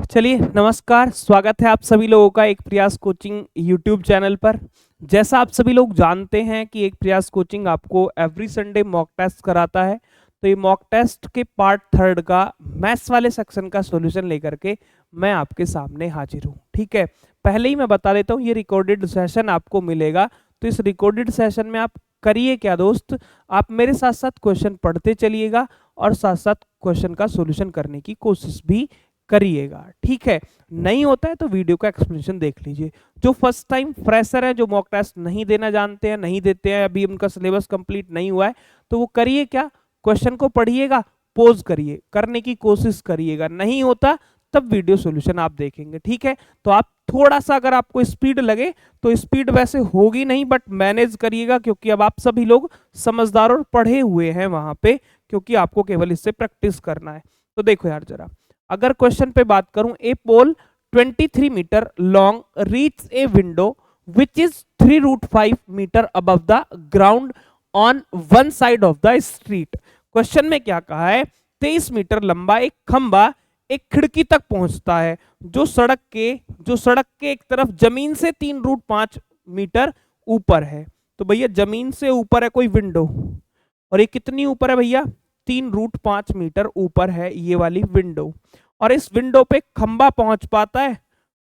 चलिए नमस्कार, स्वागत है आप सभी लोगों का एक प्रयास कोचिंग यूट्यूब चैनल पर। जैसा आप सभी लोग जानते हैं कि एक प्रयास कोचिंग आपको एवरी संडे मॉक टेस्ट कराता है, तो ये मॉक टेस्ट के पार्ट 3 का मैथ्स वाले सेक्शन का सॉल्यूशन लेकर के मैं आपके सामने हाजिर हूँ। ठीक है, पहले ही मैं बता देता हूँ, ये रिकॉर्डेड सेशन आपको मिलेगा। तो इस रिकॉर्डेड सेशन में आप करिए क्या दोस्त, आप मेरे साथ साथ क्वेश्चन पढ़ते चलिएगा और साथ साथ क्वेश्चन का सॉल्यूशन करने की कोशिश भी करिएगा। ठीक है, नहीं होता है तो वीडियो का एक्सप्लेनेशन देख लीजिए। जो फर्स्ट टाइम फ्रेशर है, जो मॉक टेस्ट नहीं देना जानते हैं, नहीं देते हैं, अभी उनका सिलेबस कंप्लीट नहीं हुआ है, तो वो करिए क्या, क्वेश्चन को पढ़िएगा, पोज करिए, करने की कोशिश करिएगा। नहीं होता तब वीडियो सॉल्यूशन आप देखेंगे। ठीक है, तो आप थोड़ा सा अगर आपको स्पीड लगे तो स्पीड वैसे होगी नहीं, बट मैनेज करिएगा, क्योंकि अब आप सभी लोग समझदार और पढ़े हुए हैं वहां पे, क्योंकि आपको केवल इससे प्रैक्टिस करना है। तो देखो यार जरा, अगर क्वेश्चन पे बात करूं, a pole 23 metre long reach a window which is 3√5 metre above the ground on one side of the street. Question में क्या कहा है, 23 मीटर लंबा एक खंबा एक खिड़की तक पहुंचता है जो सड़क के एक तरफ जमीन से 3√5 मीटर ऊपर है। तो भैया जमीन से ऊपर है कोई विंडो, और ये कितनी ऊपर है भैया, 3√5 मीटर ऊपर है ये वाली विंडो। और इस विंडो पे खंबा पहुंच पाता है,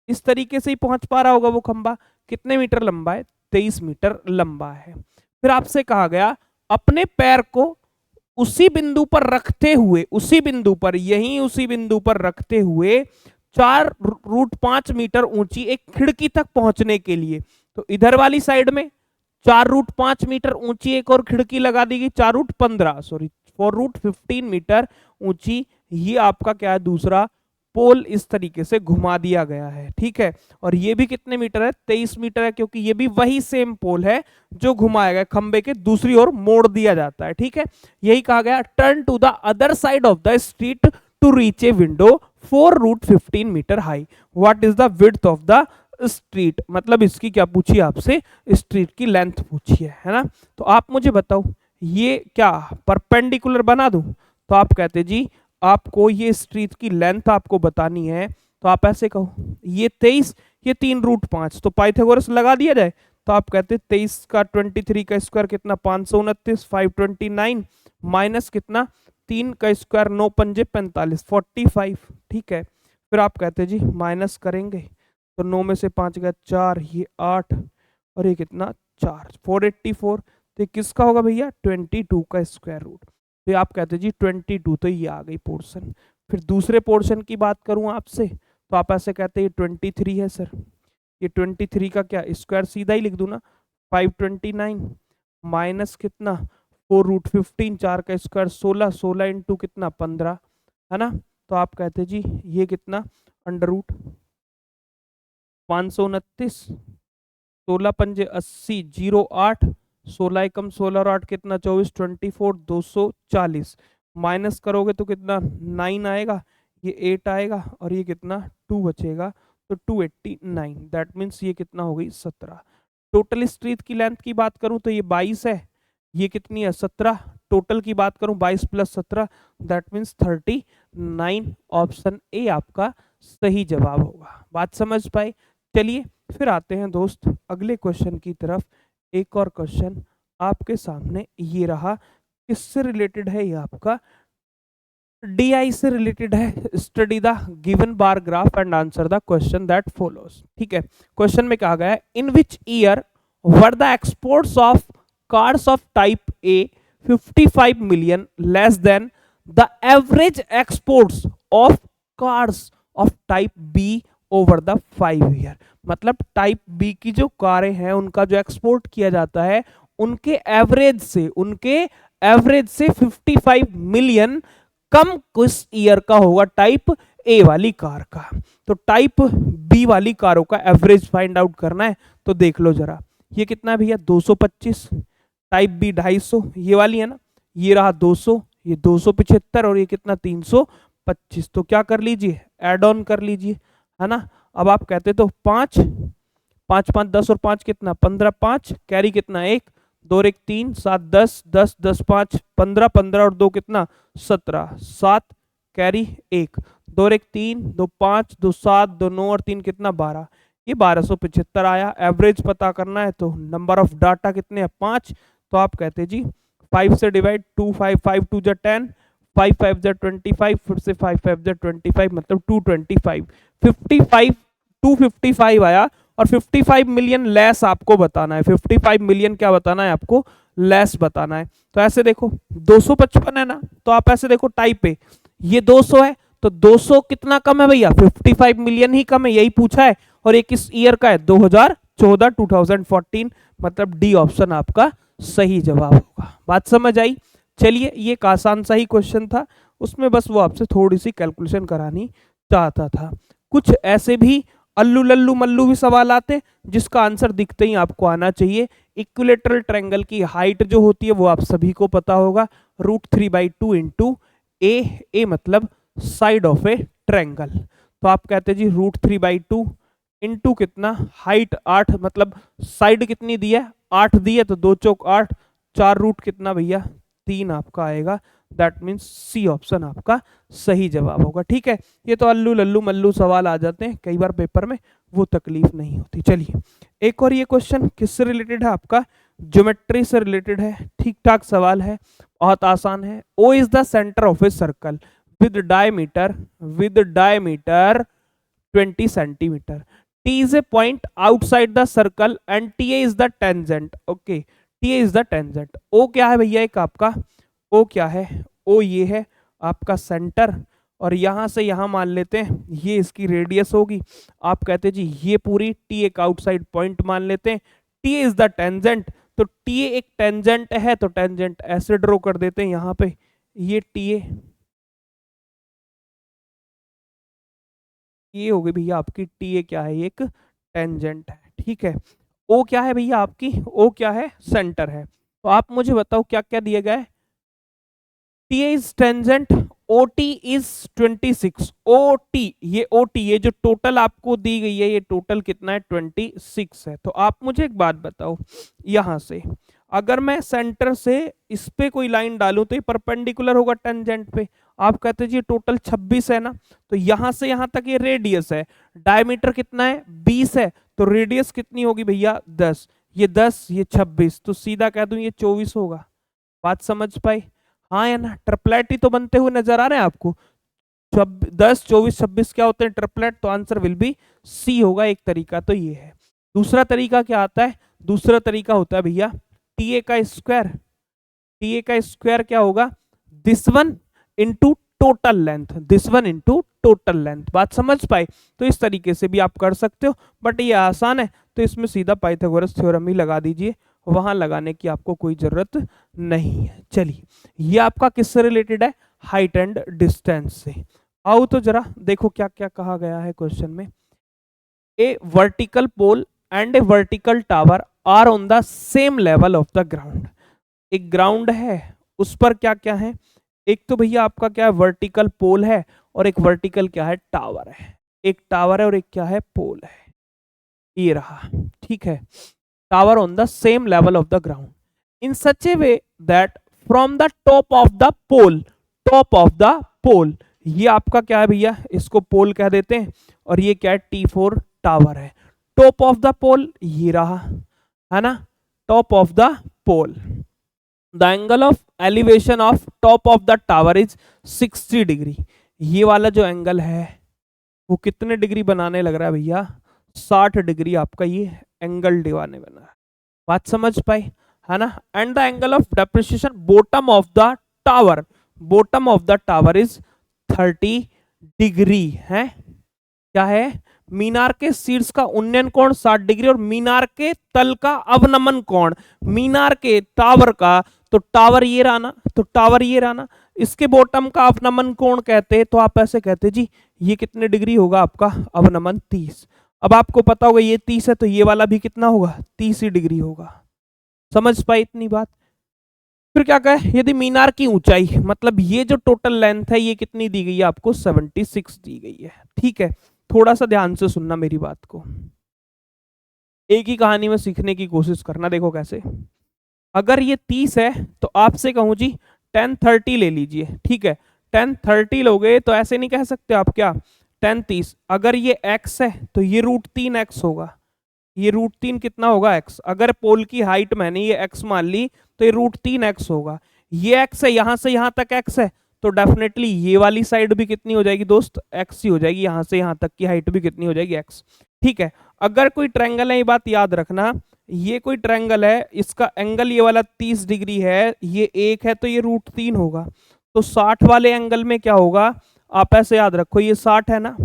इस तरीके से ही पहुंच पा रहा होगा वो खंबा। कितने मीटर लंबा है, 23 मीटर लंबा है। फिर आपसे कहा गया अपने पैर को उसी बिंदु पर रखते हुए, उसी बिंदु पर, यहीं उसी बिंदु पर रखते हुए 4√5 मीटर ऊंची एक खिड़की तक पहुंचने के लिए, तो इधर वाली साइड में 4√5 मीटर ऊंची एक और खिड़की लगा देगी, 415 मीटर ऊंची। ये आपका क्या है, दूसरा पोल इस तरीके से घुमा दिया गया है। ठीक है, और ये भी कितने मीटर है, 23 मीटर है, क्योंकि ये भी वही सेम पोल है जो घुमाया गया, खंबे के दूसरी ओर मोड़ दिया जाता है। ठीक है, यही कहा गया turn to the other side of the street to reach a window 4√15 metre high. What is the width of the street, मतलब इसकी क्या पूछी आपसे, स्ट्रीट की लेंथ पूछी है ना। तो आप मुझे बताओ, ये क्या परपेंडिकुलर बना दूं, तो आप कहते जी आपको ये स्ट्रीट की लेंथ आपको बतानी है, तो आप ऐसे कहो, ये 23, ये 3√5, तो पाइथागोरस लगा दिया जाए। तो आप कहते 23 का 23 का स्क्वायर कितना, 529, 529 माइनस कितना, 3 का स्क्वायर 9 पंजे 45, 45। ठीक है, फिर आप कहते जी माइनस करेंगे, तो 9 में से 5 गया 4, ये 8, और ये कितना 4, 484। तो किसका होगा भैया, 22 का स्क्वायर रूट। तो आप कहते जी 22, तो ये आ गई पोर्शन। फिर दूसरे पोर्शन की बात करूं आपसे, तो आप ऐसे कहते हैं 23 है सर, ये 23 का क्या स्क्वायर सीधा ही लिख दूं ना, 529 माइनस कितना 4√15, 4 का स्क्वायर 16, 16 इंटू कितना 15, है ना। तो आप कहते जी ये कितना अंडर रूट 529, 16 पंजे 80, 08, 16 एकम 16 और 8 कितना 24, 24, 240 माइनस करोगे तो कितना 9 आएगा, ये 8 आएगा, और ये कितना 2 बचेगा, तो 289। दैट मीन्स ये कितना हो गई 17। टोटल स्ट्रीट की लेंथ की बात करूं तो ये 22 है, ये कितनी है 17। टोटल की बात करूं 22 + 17, दैट मीन्स 39। ऑप्शन ए आपका सही जवाब होगा। बात समझ पाए। चलिए फिर आते हैं दोस्त अगले क्वेश्चन की तरफ। एक और क्वेश्चन आपके सामने ये रहा, किससे रिलेटेड है, ये आपका DI से रिलेटेड है। Study the given bar graph and answer the question that follows. ठीक है, क्वेश्चन में कहा गया है in which year were the exports of cars of type A 55 million less than the average exports of cars of type B over the 5 year. मतलब type B की जो कारें हैं उनका जो एक्सपोर्ट किया जाता है, उनके एवरेज से 55 मिलियन कम किस ईयर का होगा टाइप ए वाली कार का। तो टाइप बी वाली कारों का एवरेज फाइंड आउट करना है, तो देख लो जरा, ये कितना है भैया 225, टाइप बी 250, ये वाली है ना, ये रहा 200, ये 275, और ये कितना 325। तो क्या कर लीजिए, एड ऑन कर लीजिए, है ना। अब आप कहते तो 5 5 5 10 और 5 कितना 15, 5 कैरी कितना 1, 2 और 1 3, 7 10, 10 10 5 15, 15 और 2 कितना 17, 7 कैरी 1, 2 और 1 3, 2 5, 2 7, 2 9 और 3 कितना 12, ये 1275 आया। एवरेज पता करना है तो नंबर ऑफ डाटा कितने हैं 5, तो आप कहते जी 5 से डिवाइड 2, 5 5 2 जा 10, 5 5 जा 25, फिर से 5 5 जा 25, मतलब 225, 55 255 आया। और 55 मिलियन लेस आपको बताना है, 55 मिलियन क्या बताना है आपको, लेस बताना है। तो ऐसे देखो 255 है ना, तो आप ऐसे देखो टाइप पे, ये 200 है तो 200 कितना कम है भैया, 55 मिलियन ही कम है, यही पूछा है। और ये किस ईयर का है, 2014, 2014, मतलब डी ऑप्शन आपका सही जवाब होगा। बात समझ आई। चलिए, ये एक आसान सा ही क्वेश्चन था, उसमें बस वो आपसे थोड़ी सी कैलकुलेशन करानी चाहता था। कुछ ऐसे भी अल्लू लल्लू मल्लू भी सवाल आते जिसका आंसर दिखते ही आपको आना चाहिए। इक्विलेटरल ट्रायंगल की हाइट जो होती है वो आप सभी को पता होगा, √3/2 इंटू ए मतलब साइड ऑफ ए ट्रायंगल। तो आप कहते जी √3/2 इंटू कितना, हाइट 8, मतलब साइड कितनी दी है 8 दी है, तो 2 चौक 8, 4 रूट कितना भैया 3 आपका आएगा। दैट मीन्स सी ऑप्शन आपका सही जवाब होगा। ठीक है, ये तो अल्लू लल्लू मल्लू सवाल आ जाते हैं कई बार पेपर में, वो तकलीफ नहीं होती। चलिए, एक और ये क्वेश्चन किससे रिलेटेड है आपका, ज्योमेट्री से रिलेटेड है। ठीक ठाक सवाल है, बहुत आसान है। O is the centre of a circle with diameter 20 centimetre, T is a point outside the circle and TA is the tangent. Okay, TA is the tangent. O क्या है भैया एक आपका, O क्या है, O ये है आपका सेंटर, और यहां से यहां मान लेते हैं ये इसकी रेडियस होगी। आप कहते जी ये पूरी T एक आउटसाइड पॉइंट मान लेते हैं, TA इज द टेंजेंट, तो TA एक टेंजेंट है तो टेंजेंट ऐसे ड्रॉ कर देते हैं यहाँ पे, ये TA, ये हो गई भैया आपकी TA क्या है, एक टेंजेंट है। ठीक है, O क्या है भैया आपकी, O क्या है, सेंटर है। तो आप मुझे बताओ क्या क्या दिए गए, TA is tangent, OT is 26, OT ये OT ये जो टोटल आपको दी गई है, ये टोटल कितना है 26 है। तो आप मुझे एक बात बताओ, यहां से अगर मैं सेंटर से इस पे कोई लाइन डालूं तो ये परपेंडिकुलर होगा टेंजेंट पे। आप कहते जी टोटल 26 है ना, तो यहां से यहां तक ये रेडियस है, डायमीटर कितना है 20 है, तो रेडियस कितनी होगी भैया 10, ये 10 ये 26, तो सीधा कह दूं ये 24 होगा। बात समझ पाई, हाँ या ना, ट्रिपलेट ही तो बनते हुए नजर आ रहे हैं आपको, 10 24 26 क्या होते हैं ट्रिपलेट, तो आंसर विल बी सी होगा। एक तरीका तो ये है। दूसरा तरीका क्या आता है, दूसरा तरीका होता है भैया TA का स्क्वायर, TA का स्क्वायर क्या होगा, this one into total length, this one into total length. बात समझ पाए, तो इस तरीके से भी आप कर सकते हो, बट ये आसान है तो इसमें सीधा पाइथागोरस थ्योरम ही लगा दीजिए, वहां लगाने की आपको कोई जरूरत नहीं है। चलिए, ये आपका किससे रिलेटेड है, हाइट एंड डिस्टेंस से। आओ तो जरा देखो क्या क्या कहा गया है क्वेश्चन में। A vertical pole and a vertical tower are on the same level of the ground. एक ग्राउंड है, उस पर क्या क्या है, एक तो भैया आपका क्या है वर्टिकल पोल है, और एक वर्टिकल क्या है टावर है, एक टावर है और एक क्या है पोल है, ये रहा। ठीक है, tower on the same level of the ground in such a way that from the top of the pole, top of the pole, ये आपका क्या है भैया, इसको पोल कह देते हैं, और ये क्या है T4 टावर है। टॉप ऑफ द पोल ये रहा है ना, top of the pole, the angle of elevation of top of the tower is 60 degree. ये वाला जो एंगल है वो कितने डिग्री बनाने लग रहा है भैया, 60 डिग्री आपका ये एंगल दिवाने बना है। बात समझ पाए, है ना। And the angle of depreciation bottom of the tower, bottom of the tower is 30 degree है। क्या है, मीनार के शीर्ष का उन्नयन कोण 60 डिग्री और मीनार के तल का अवनमन कोण, मीनार के टावर का, तो टावर ये रहा ना, तो टावर ये रहा ना, इसके बॉटम का अवनमन कोण कहते हैं, तो आप ऐसे कहते जी ये कितने डिग्री होगा आपका अवनमन 30। अब आपको पता होगा ये 30 है तो ये वाला भी कितना होगा 30 ही डिग्री होगा। समझ पाए इतनी बात। फिर क्या कहे, यदि मीनार की ऊंचाई, मतलब ये जो टोटल लेंथ है ये कितनी दी गई है आपको 76 दी गई है। ठीक है, थोड़ा सा ध्यान से सुनना मेरी बात को, एक ही कहानी में सीखने की कोशिश करना। देखो कैसे, अगर ये 30 है तो आपसे कहूं जी 10 30 ले लीजिए। ठीक है, tan 30 लोगे तो ऐसे नहीं कह सकते आप क्या, tan 30, अगर ये x है तो ये √3x होगा, ये √3 कितना होगा x, अगर पोल की हाइट मैंने ये x मान ली तो ये √3x होगा, ये x है, यहां से यहां तक x है, तो डेफिनेटली ये वाली साइड भी कितनी हो जाएगी दोस्त, x ही हो जाएगी, यहां से यहां तक की हाइट भी कितनी हो जाएगी, x। ठीक है, अगर कोई ट्रायंगल है, ये बात याद रखना, ये कोई ट्रायंगल है, इसका एंगल ये वाला 30 डिग्री है, ये 1 है, तो ये √3 होगा, तो 60 वाले एंगल में क्या होगा, आप ऐसे याद रखो, ये 60 है ना,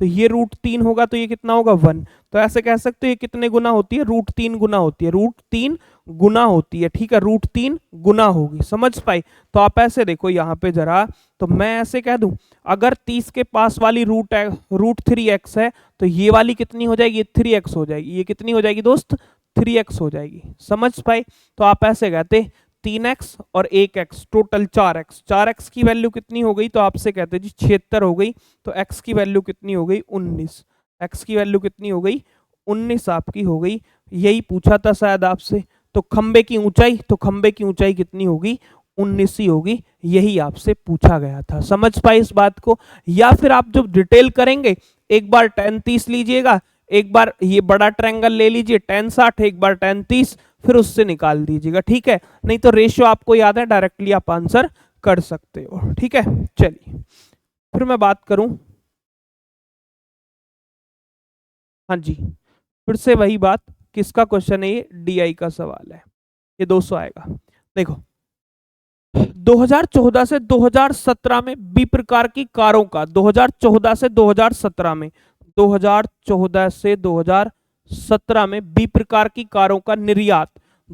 तो ये √3 होगा, तो ये कितना होगा 1, तो ऐसे कह सकते हो ये कितने गुना होती है, √3 गुना होती है, √3 गुना होती है, ठीक है, √3 गुना होगी, समझ पाई। तो आप ऐसे देखो यहाँ पे जरा, तो मैं ऐसे कह दूं, अगर 30 के पास वाली √3x है, तो ये वाली कितनी हो जाएगी, 3x हो जाएगी, ये कितनी हो जाएगी दोस्त, 3x हो जाएगी, समझ पाए। तो आप ऐसे कहते 3x और 1x टोटल 4x, 4x की वैल्यू कितनी हो गई, तो आपसे कहते जी 76 हो गई, तो x की वैल्यू कितनी हो गई 19, x की वैल्यू कितनी हो गई 19 आपकी हो गई, यही पूछा था शायद आपसे। तो खंबे की ऊंचाई, तो खंबे की ऊंचाई कितनी होगी 19 ही होगी, यही आपसे पूछा गया था, समझ पाए इस बात को। या फिर आप जब डिटेल करेंगे, एक बार tan 30 लीजिएगा, एक बार ये बड़ा ट्रायंगल ले लीजिए tan 60, एक बार tan 30, फिर उससे निकाल दीजिएगा, ठीक है, नहीं तो रेशियो आपको याद है, डायरेक्टली आप आंसर कर सकते हो, ठीक है। चलिए फिर मैं बात करूं, हाँ जी, फिर से वही बात, किसका क्वेश्चन है ये, DI का सवाल है, ये 200 आएगा। देखो 2014 से 2017 में बी प्रकार की कारों का, 2014 से 2017 में, 2014 से 2017 में बी प्रकार की कारों का निर्यात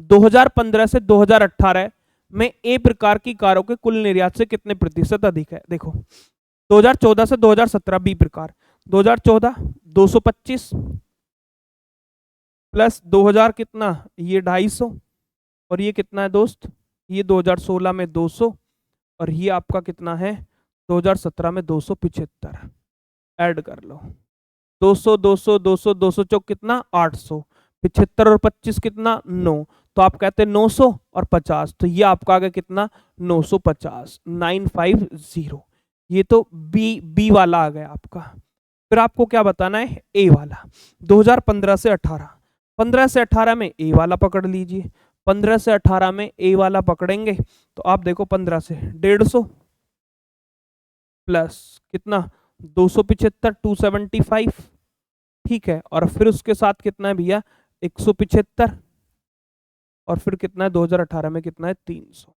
2015 से 2018 में ए प्रकार की कारों के कुल निर्यात से कितने प्रतिशत अधिक है। देखो 2014 से 2017 बी प्रकार, 2014 225 प्लस 2000 कितना, ये 250, और ये कितना है दोस्त, ये 2016 में 200, और ये आपका कितना है 2017 में 275, ऐड कर लो 200 200 200 200 चौक कितना 800, 75 और 25 कितना 9, तो आप कहते हैं 900 और 50, तो ये आपका आ गया कितना 950, 950, ये तो बी वाला आ गया आपका। फिर आपको क्या बताना है, ए वाला, 2015 से 18, 15 से 18 में ए वाला पकड़ लीजिए, 15 से 18 में ए वाला पकड़ेंगे, तो आप देखो 15 से 150 प्लस कितना 275 275, ठीक है, और फिर उसके साथ कितना है भैया 175, और फिर कितना है 2018 में कितना है 300,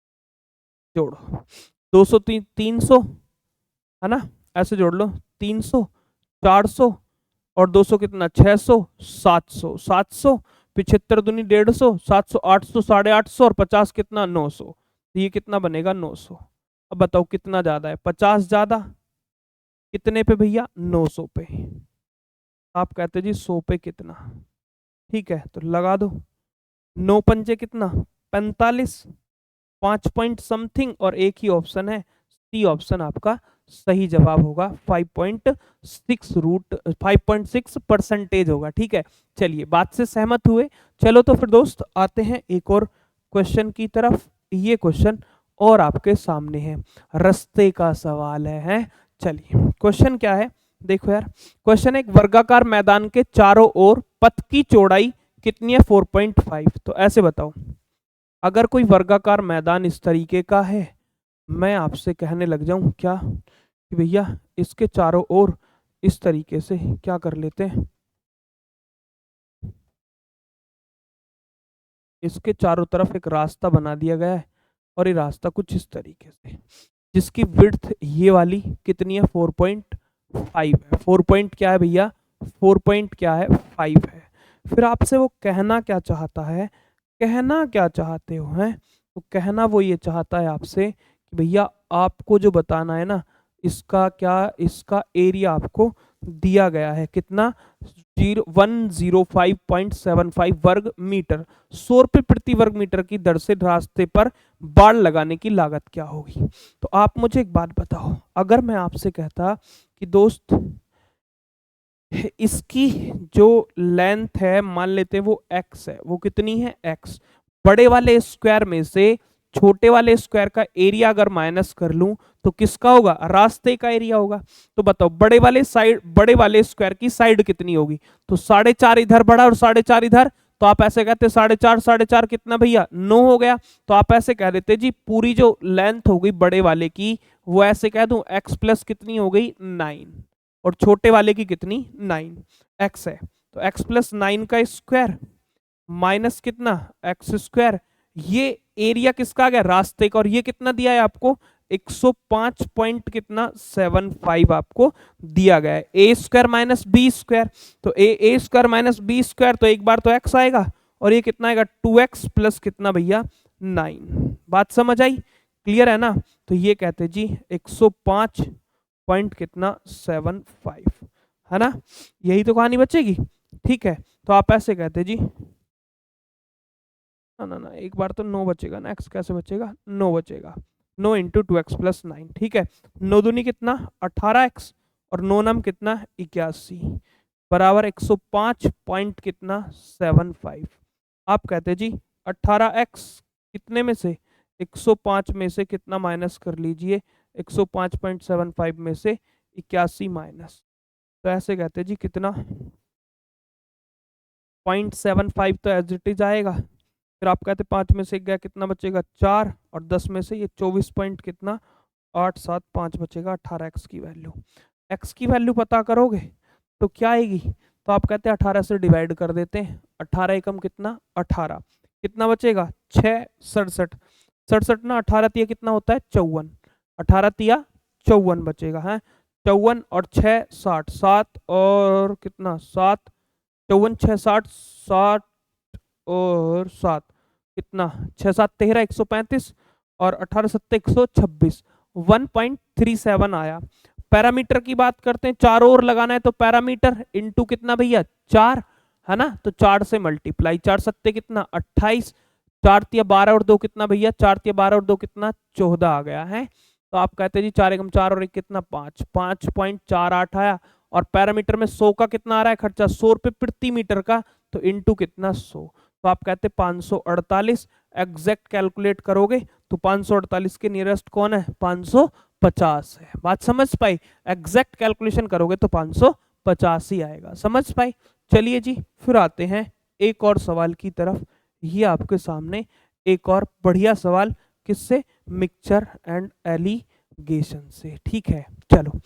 जोड़ो 200 300 है ना, ऐसे जोड़ लो 300 400 और 200 कितना 600 700 700, 75 दूनी 150, 700 800 850 और 50 कितना 900, तो ये कितना बनेगा 900। अब बताओ कितना ज्यादा है, 50 ज्यादा, कितने पे भैया 900 पे, आप कहते जी 100 पे कितना, ठीक है, तो लगा दो 9 पंजे कितना 45, 5 पॉइंट समथिंग, और एक ही ऑप्शन है सी ऑप्शन आपका सही जवाब होगा, 5.6 होगा, ठीक है। चलिए बात से सहमत हुए, चलो तो फिर दोस्त आते हैं एक और क्वेश्चन की तरफ, ये क्वेश्चन और आपके सामने है, रास्ते का सवाल है। चलिए क्वेश्चन क्या है, देखो यार, क्वेश्चन एक वर्गाकार मैदान के चारों ओर पथ की चौड़ाई कितनी है 4.5, तो ऐसे बताओ, अगर कोई वर्गाकार मैदान इस तरीके का है, मैं आपसे कहने लग जाऊं क्या कि भैया इसके चारों ओर इस तरीके से क्या कर लेते हैं, इसके चारों तरफ एक रास्ता बना दिया गया है, और ये रास्ता कुछ इस तरीके से, जिसकी विड्थ ये वाली कितनी है 4.5 है, 4 पॉइंट क्या है भैया 4 पॉइंट क्या है 5 है। फिर आपसे वो कहना क्या चाहता है, कहना क्या चाहते हो हैं, तो कहना वो ये चाहता है आपसे कि भैया आपको जो बताना है ना, इसका क्या, इसका एरिया आपको दिया गया है कितना 105.75 वर्ग मीटर, 100 रुपये प्रति वर्ग मीटर की दर से रास्ते पर बाड़ लगाने की लागत क्या होगी। तो आप मुझे एक बात बताओ, अगर मैं आपसे कहता कि दोस्त इसकी जो लेंथ है मान लेते हैं वो x है, वो कितनी है x, बड़े वाले स्क्वायर में से छोटे वाले स्क्वायर का एरिया अगर माइनस कर लूं तो किसका होगा, रास्ते का एरिया होगा। तो बताओ बड़े वाले स्क्वायर की साइड कितनी होगी, तो 4.5 इधर बढ़ा और 4.5 इधर, तो आप ऐसे कहते 4.5 कितना भैया 9 हो गया। तो आप ऐसे कह देते जी पूरी जो लेंथ हो गई बड़े वाले की वो ऐसे कह दूं x प्लस कितनी हो गई 9, और छोटे वाले की कितनी 9 x है, तो x प्लस 9 का स्क्वायर माइनस कितना एक्स स्क्वायर, ये एरिया किसका आ गया रास्ते का, और ये कितना दिया है आपको 105 पॉइंट कितना 75 आपको दिया गया है। A square minus B square, तो ए स्क्वायर माइनस बी स्क्वायर, तो एक बार तो एक्स आएगा और ये कितना आएगा 2x प्लस कितना भैया 9। बात समझ आई, क्लियर है ना। तो ये कहते जी 105 पॉइंट कितना 75 है ना, यही तो कहानी बचेगी। ठीक है, तो आप ऐसे कहते जी ना एक बार तो 9 बचेगा ना, एक्स कैसे बचेगा 9 बचेगा, 9 इंटू 2x प्लस 9। ठीक है, 9 दूनी कितना 18x और 9 नम कितना 81 बराबर 105 पॉइंट कितना 75। आप कहते जी 18x कितने में से 105 में से कितना माइनस कर लीजिए 105.75 में से 81 माइनस, तो ऐसे कहते जी कितना 0.75 तो एज इट इज आएगा। फिर आप कहते 5 में से 1 गया कितना बचेगा 4, और 10 में से ये 24 पॉइंट कितना 875 बचेगा 18x की वैल्यू। x की वैल्यू पता करोगे तो क्या आएगी, तो आप कहते हैं 18 से डिवाइड कर देते हैं, 18 एकम कितना 18, कितना बचेगा 6 67 67 ना 18 तिया कितना होता है 54, 18 तिया 54 बचेगा है 54 और 6 60 7 और कितना 7 54 6 60 60 और 7 कितना 6 7 13 135 और 18 7 126 1.37 आया। पैरामीटर की बात करते हैं, चारों ओर लगाना है तो पैरामीटर इनटू कितना भैया 4 है ना, तो 4 से मल्टीप्लाई 4 सत्ते कितना 28, 4 तिया 12 और 2 कितना भैया 4 तिया 12 और 2 कितना 14 आ गया है। तो आप कहते हैं जी 4 एकम 4 और 1 कितना 5 5.48 आया, और पैरामीटर में 100 का कितना आ रहा है खर्चा 100 रुपये प्रति मीटर का, तो इनटू कितना 100, तो आप कहते हैं 548। एग्जैक्ट कैलकुलेट करोगे तो 548 के नियरेस्ट कौन है 550 है। बात समझ पाई, एग्जैक्ट कैलकुलेशन करोगे तो 550 ही आएगा, समझ पाई। चलिए जी फिर आते हैं एक और सवाल की तरफ, ये आपके सामने एक और बढ़िया सवाल किससे, मिक्सचर एंड एलिगेशन से। ठीक है चलो,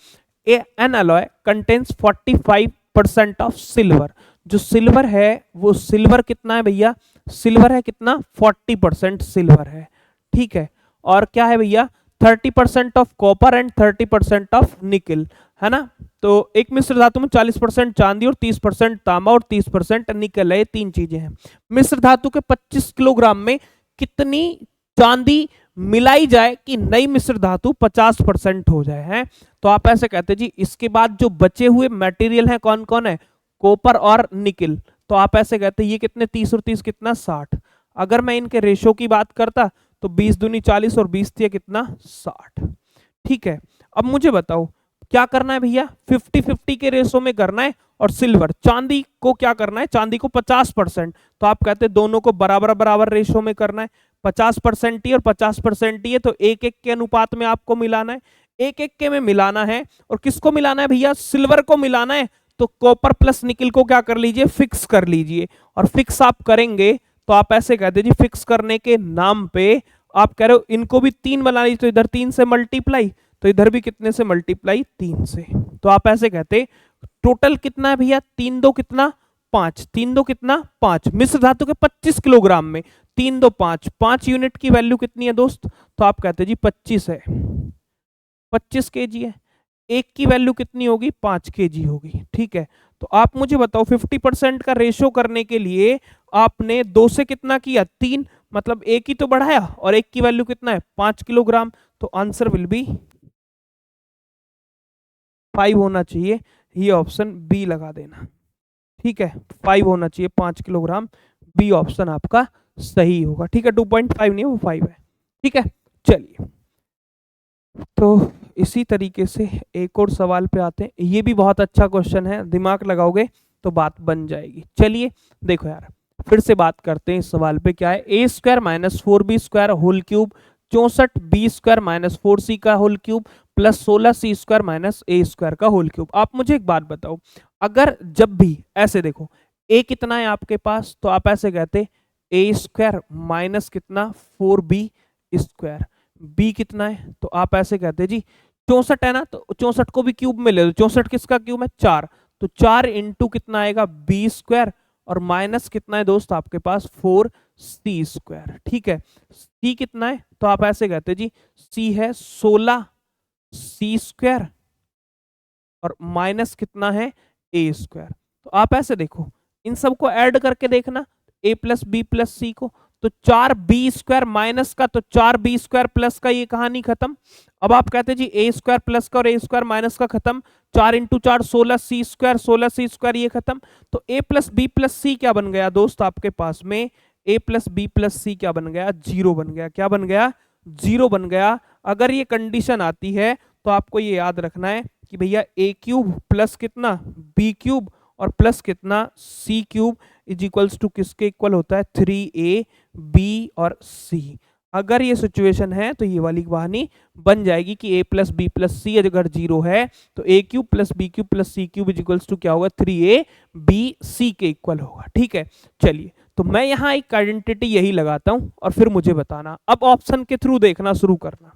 N alloy contains 45% of silver, जो सिल्वर है वो सिल्वर कितना है भैया, सिल्वर है कितना 40% सिल्वर है। ठीक है, और क्या है भैया 30% ऑफ कॉपर एंड 30% ऑफ निकल है ना। तो एक मिश्र धातु में 40% चांदी और 30% तांबा और 30% निकल है, ये तीन चीजें हैं। मिश्र धातु के 25 किलोग्राम में कितनी चांदी मिलाई जाए कि नई मिश्र धातु 50% हो जाए है। तो आप ऐसे कहते हैं जी इसके बाद जो बचे हुए मटेरियल हैं कौन कौन है, कॉपर और निकल, तो आप ऐसे कहते हैं ये कितने 30 और 30 कितना 60। अगर मैं इनके रेशो की बात करता तो 20 दूनी 40 और 20 तिया कितना 60। ठीक है, अब मुझे बताओ क्या करना है भैया, 50-50 के रेशो में करना है, और सिल्वर चांदी को क्या करना है, चांदी को 50%, तो आप कहते हैं दोनों को बराबर बराबर रेशो में करना है, 50% ही और 50% ही है, तो एक एक के अनुपात में आपको मिलाना है, एक एक के में मिलाना है। और किसको मिलाना है भैया, सिल्वर को मिलाना है, तो कॉपर प्लस निकल को क्या कर लीजिए फिक्स कर लीजिए, और फिक्स आप करेंगे तो आप ऐसे कहते जी फिक्स करने के नाम पे आप कह रहे हो इनको भी 3 बना लीजिए, तो इधर 3 से मल्टीप्लाई, तो इधर भी कितने से मल्टीप्लाई 3 से, तो आप ऐसे कहते टोटल कितना है भैया 3 2 कितना 5, 3 2 कितना 5, मिश्र धातु के 25 किलोग्राम में 3 2 5, 5 यूनिट की वैल्यू कितनी है दोस्त, तो आप कहते जी 25 है, 25 kg है, एक की वैल्यू कितनी होगी 5 kg होगी। ठीक है, तो आप मुझे बताओ 50% का रेशो करने के लिए आपने 2 से कितना किया 3, मतलब एक ही तो बढ़ाया, और एक की वैल्यू कितना है 5 किलोग्राम, तो आंसर विल बी 5 होना चाहिए, ये ऑप्शन बी लगा देना। ठीक है, 5 होना चाहिए 5 किलोग्राम, बी ऑप्शन आपका सही होगा। ठीक है, 2.5 नहीं वो 5 है। ठीक है, चलिए तो इसी तरीके से एक और सवाल पे आते हैं, ये भी बहुत अच्छा क्वेश्चन है, दिमाग लगाओगे तो बात बन जाएगी। चलिए देखो यार फिर से बात करते हैं इस सवाल पे, क्या है a square minus 4b square whole cube 64 b square minus 4c का whole cube plus 16 c square minus a square का होल क्यूब। आप मुझे एक बात बताओ, अगर जब भी ऐसे देखो ए कितना है आपके पास, तो आप ऐसे कहते ए स्क्वायर माइनस कितना 4b स्क्वायर, बी कितना है तो आप ऐसे कहते जी 64 है ना, तो 64 को भी क्यूब में ले लो, 64 किसका क्यूब है 4, तो 4 इंटू कितना आएगा बी स्क्वायर और माइनस कितना है दोस्त आपके पास 4c स्क्वायर। ठीक है, c कितना है तो आप ऐसे कहते जी c है 16c स्क्वायर और माइनस कितना है ए स्क्वायर। तो आप ऐसे देखो इन सबको ऐड करके देखना a प्लस बी प्लस सी को, तो 4b स्क्वायर माइनस का तो 4b स्क्वायर प्लस का, ये कहानी खत्म। अब आप कहते जी ए स्क्वायर प्लस का और ए स्क्वायर माइनस का खत्म, 4 into 4 16c square, 16c square ये खत्म। तो a प्लस बी प्लस सी क्या बन गया दोस्त आपके पास में, a प्लस बी प्लस सी क्या बन गया, जीरो बन गया। क्या बन गया, जीरो बन गया। अगर ये कंडीशन आती है तो आपको ये याद रखना है कि भैया ए क्यूब प्लस कितना बी क्यूब और प्लस कितना सी क्यूब इज इक्वल्स टू किसके इक्वल होता है 3a b और c। अगर ये सिचुएशन है तो ये वाली कहानी बन जाएगी कि a plus b plus c अगर जीरो है तो a cube plus B cube plus c cube is equals to क्या होगा 3a b c के इक्वल होगा। ठीक है, चलिए तो मैं यहाँ एक आइडेंटिटी यही लगाता हूं और फिर मुझे बताना। अब ऑप्शन के थ्रू देखना शुरू करना,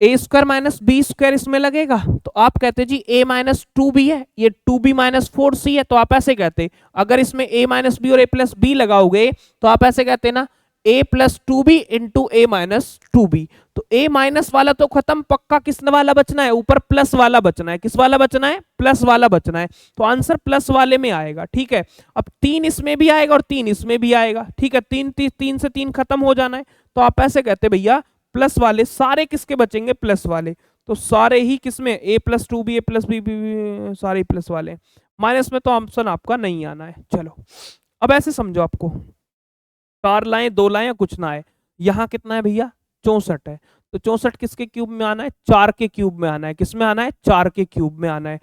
ए स्क्वायर माइनस बी स्क्वायर इसमें लगेगा तो आप कहते जी a माइनस टू बी है, ये 2b माइनस 4c है, तो आप ऐसे कहते अगर इसमें a माइनस बी और a प्लस बी लगाओगे तो आप ऐसे कहते ना a plus two b into a minus two b. तो a माइनस वाला तो खत्म, पक्का किस वाला बचना है, ऊपर प्लस वाला बचना है। किस वाला बचना है, प्लस वाला बचना है, तो आंसर प्लस वाले में आएगा। ठीक है, अब 3 इसमें भी आएगा और 3 इसमें भी आएगा। ठीक है, 3 से 3 खत्म हो जाना है, तो आप ऐसे कहते भैया प्लस वाले सारे किसके बचेंगे, प्लस वाले, तो सारे ही किसमें a plus two b a plus b सारे प्लस वाले, माइनस में तो ऑप्शन आपका नहीं आना है। चलो अब ऐसे समझो, आपको 4 लाएं 2 लाएं या कुछ ना आए, यहाँ कितना है भैया 64 है, तो 64 किसके क्यूब में आना है, 4 के क्यूब में आना है। किस में आना है, 4 के क्यूब में आना है।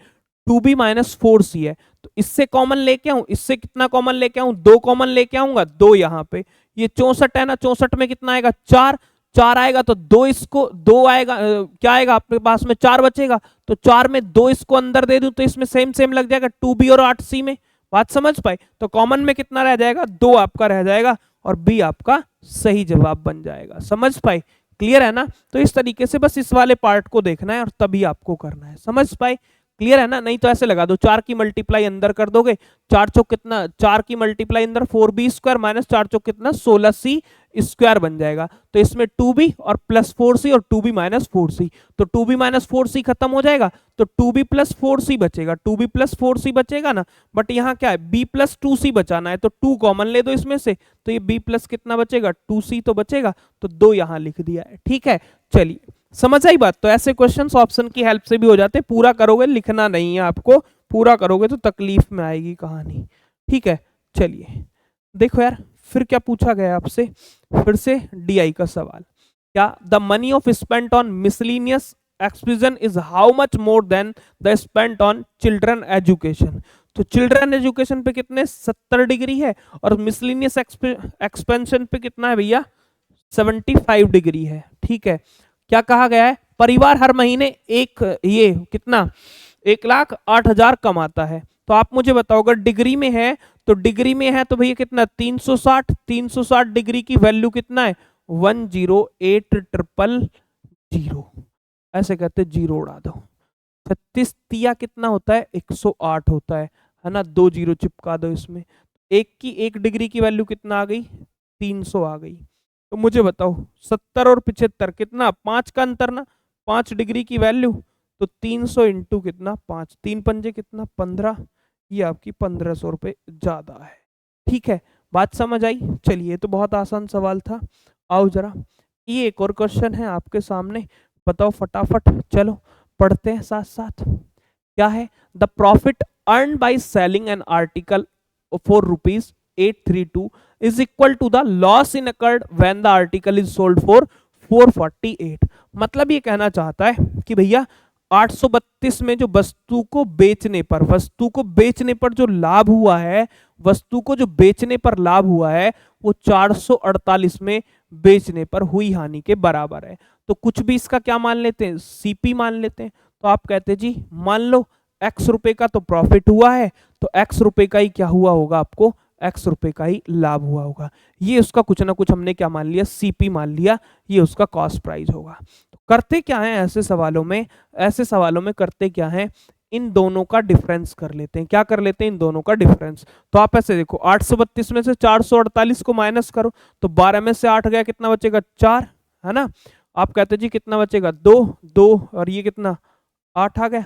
2b माइनस 4c है, तो इससे कॉमन लेके आऊं, इससे कितना कॉमन लेके आऊं, 2 कॉमन लेके आऊंगा, 2 यहाँ पे, ये 64 है ना, 64 में कितना आएगा 4, 4 आएगा तो 2 इसको 2 आएगा, क्या आएगा आपके पास में 4 बचेगा, तो 4 में 2 इसको अंदर दे दूं तो इसमें सेम सेम लग जाएगा 2b और 8c में। बात समझ पाए, तो कॉमन में कितना रह जाएगा 2 आपका रह जाएगा और बी आपका सही जवाब बन जाएगा। समझ पाए, क्लियर है ना। तो इस तरीके से बस इस वाले पार्ट को देखना है और तभी आपको करना है। समझ पाए, क्लियर है ना। नहीं तो ऐसे लगा दो, 4 की मल्टीप्लाई अंदर कर दोगे, 4 चौक कितना, 4 की मल्टीप्लाई अंदर 4b स्क्वायर माइनस 4 चौक कितना 16c स्क्वायर बन जाएगा। तो इसमें 2b और प्लस 4c और 2b माइनस 4c, तो 2b माइनस 4c खत्म हो जाएगा तो 2b प्लस 4c बचेगा, 2b प्लस 4c बचेगा ना। बट यहाँ क्या है, b प्लस 2c बचाना है, तो 2 कॉमन ले दो इसमें से, तो ये b प्लस कितना बचेगा 2c तो बचेगा, तो 2 यहाँ लिख दिया है। ठीक है, चलिए समझ आई बात। तो ऐसे क्वेश्चंस ऑप्शन की हेल्प से भी हो जाते, पूरा करोगे, लिखना नहीं है आपको, पूरा करोगे तो तकलीफ में आएगी कहानी। ठीक है, चलिए देखो यार फिर क्या पूछा गया आपसे, फिर से डीआई का सवाल, क्या the money of spent on miscellaneous expansion is how much more than the spent on children education. तो चिल्ड्रन एजुकेशन पे कितने 70 डिग्री है और मिसलिनियस एक्सपेंशन पे कितना है भैया 75 डिग्री है। ठीक है, क्या कहा गया है, परिवार हर महीने एक ये कितना 1,08,000 कमाता है। तो आप मुझे बताओ अगर डिग्री में है तो डिग्री में है तो भैया कितना 360 डिग्री की वैल्यू कितना है 108,000, ऐसे कहते जीरो उड़ा दो। 36 तिया कितना होता है 108 होता है ना, 2 जीरो चिपका दो इसमें। एक डिग्री की वैल्यू कितना आ गई 300 आ गई। तो मुझे बताओ 70 और 75 कितना, 5 का अंतर ना, 5 डिग्री की वैल्यू, तो 300 इंटू कितना 5, 3 पंजे कितना 15, ये आपकी 1500 रुपये ज्यादा है। ठीक है, बात समझ आई। चलिए तो बहुत आसान सवाल था। आओ जरा ये एक और क्वेश्चन है आपके सामने, बताओ फटाफट, चलो पढ़ते हैं साथ साथ। क्या है, the profit earn by selling an article for ₹832 is equal to the loss incurred when the article is sold for 448। मतलब ये कहना चाहता है कि भैया 832 में जो वस्तु को बेचने पर जो लाभ हुआ है, वस्तु को जो बेचने पर लाभ हुआ है वो 448 में बेचने पर हुई हानि के बराबर है। तो कुछ भी इसका क्या मान लेते हैं, सीपी मान लेते हैं। तो आप कहते हैं जी मान लो एक्स रुपए का तो प्रॉफिट हुआ है, तो एक्स रुपए का ही क्या हुआ होगा, आपको एक्स रुपए का ही लाभ हुआ होगा। ये उसका कुछ ना कुछ हमने क्या मान लिया, सीपी मान लिया, ये उसका कॉस्ट प्राइस होगा। तो करते क्या है ऐसे सवालों में, ऐसे सवालों में करते क्या है, इन दोनों का डिफरेंस कर लेते हैं। क्या कर लेते हैं, इन दोनों का डिफरेंस। तो आप ऐसे देखो 832 में से 448 को माइनस करो, तो 12 में से 8 गया, कितना बचेगा 4, है ना। आप कहते जी कितना बचेगा 2, 2 और ये कितना 8 आ गया,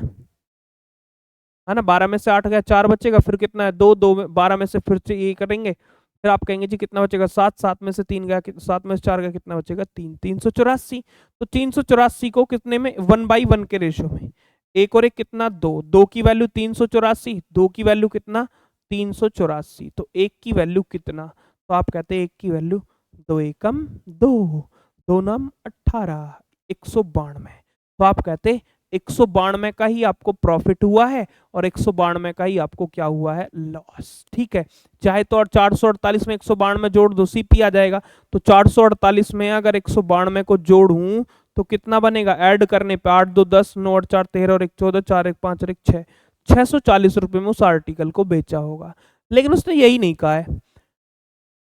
है ना। 12 में से 8 गया, 4 बचेगा, फिर कितना है 2, 2 में 12 में से फिर से ये करेंगे, फिर आप कहेंगे जी कितना बचेगा 7, 7 में से 3 गया, 7 में से 4 गया, कितना बचेगा 3, 384। तो 384 को कितने में, 1/1 के रेशो में, एक और एक कितना 2, 2 की वैल्यू 384, 2 की वैल्यू कितना 384, तो एक की वैल्यू कितना, तो आप कहते हैं एक की वैल्यू 2 एकम 2, 2 नम 18, 192। तो आप कहते 192 का ही आपको प्रॉफिट हुआ है और 192 का ही आपको क्या हुआ है, लॉस। ठीक है, चाहे तो और 448 में 192 जोड़ दो, सीपी आ जाएगा। तो 448 में अगर 192 को जोड़ूं तो कितना बनेगा, ऐड करने पे 8 2 10, 9 8 4 13 और 1 14, 4 1 5 और 1 6, 640 रुपए में उस आर्टिकल को बेचा होगा। लेकिन उसने यही नहीं कहा है,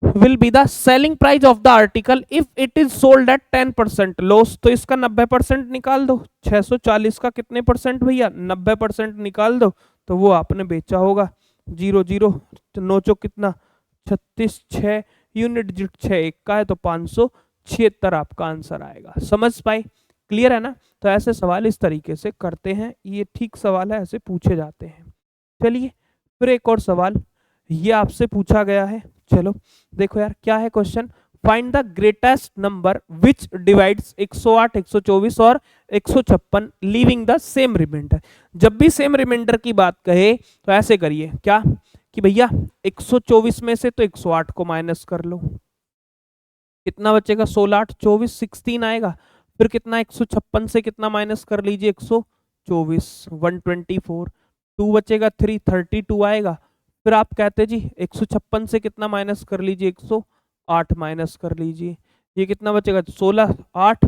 will be the selling price of the article if it is sold at 10% loss। तो इसका 90% निकाल दो, 640 का कितने परसेंट भैया, 90% निकाल दो, तो वो आपने बेचा होगा। 0 0 9 चौक कितना 36, 6 यूनिट डिजिट 6 1 का है, तो 576 आपका आंसर आएगा। समझ पाए, क्लियर है ना। तो ऐसे सवाल इस तरीके से करते हैं, ये ठीक सवाल है, ऐसे पूछे जाते हैं। चलिए फिर एक और सवाल ये आपसे पूछा गया है। चलो देखो यार क्या है question, find the greatest number which divides 108, 124 और 156 लीविंग द सेम रिमाइंडर। जब भी सेम रिमाइंडर की बात कहे तो ऐसे करिए क्या कि भैया 124 में से तो 108 को माइनस कर लो, कितना बचेगा 16 8 24, 16 आएगा। फिर कितना 156 से कितना माइनस कर लीजिए 124, 124, 2 बचेगा 3, 32 आएगा। फिर आप कहते जी 156 से कितना माइनस कर लीजिए 108 माइनस कर लीजिए, ये कितना बचेगा 16 8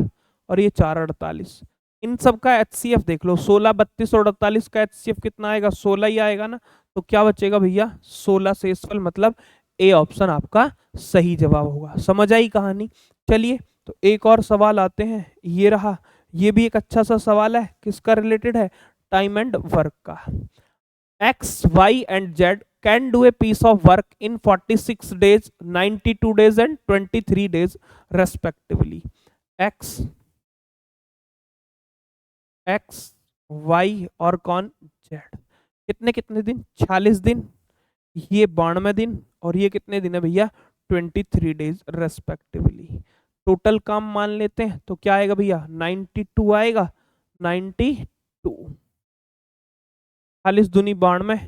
और ये 4 48। इन सब का एचसीएफ देख लो, 16 32 और 48 का एचसीएफ कितना आएगा 16 ही आएगा ना। तो क्या बचेगा भैया 16 से इसफल, मतलब ए ऑप्शन आपका सही जवाब होगा। समझ आई कहानी। चलिए तो एक और सवाल आते हैं, ये रहा, ये भी एक अच्छा सा सवाल है, किसका रिलेटेड है, टाइम एंड वर्क का। X, Y and Z can do a piece of work in 46 days, 92 days and 23 days respectively. X, Y और कौन Z, कितने कितने दिन, 46 दिन, ये 92 दिन और ये कितने दिन है भैया 23 डेज रेस्पेक्टिवली। टोटल काम मान लेते हैं तो क्या आएगा भैया 92 आएगा, 92, 40 दूनी 92,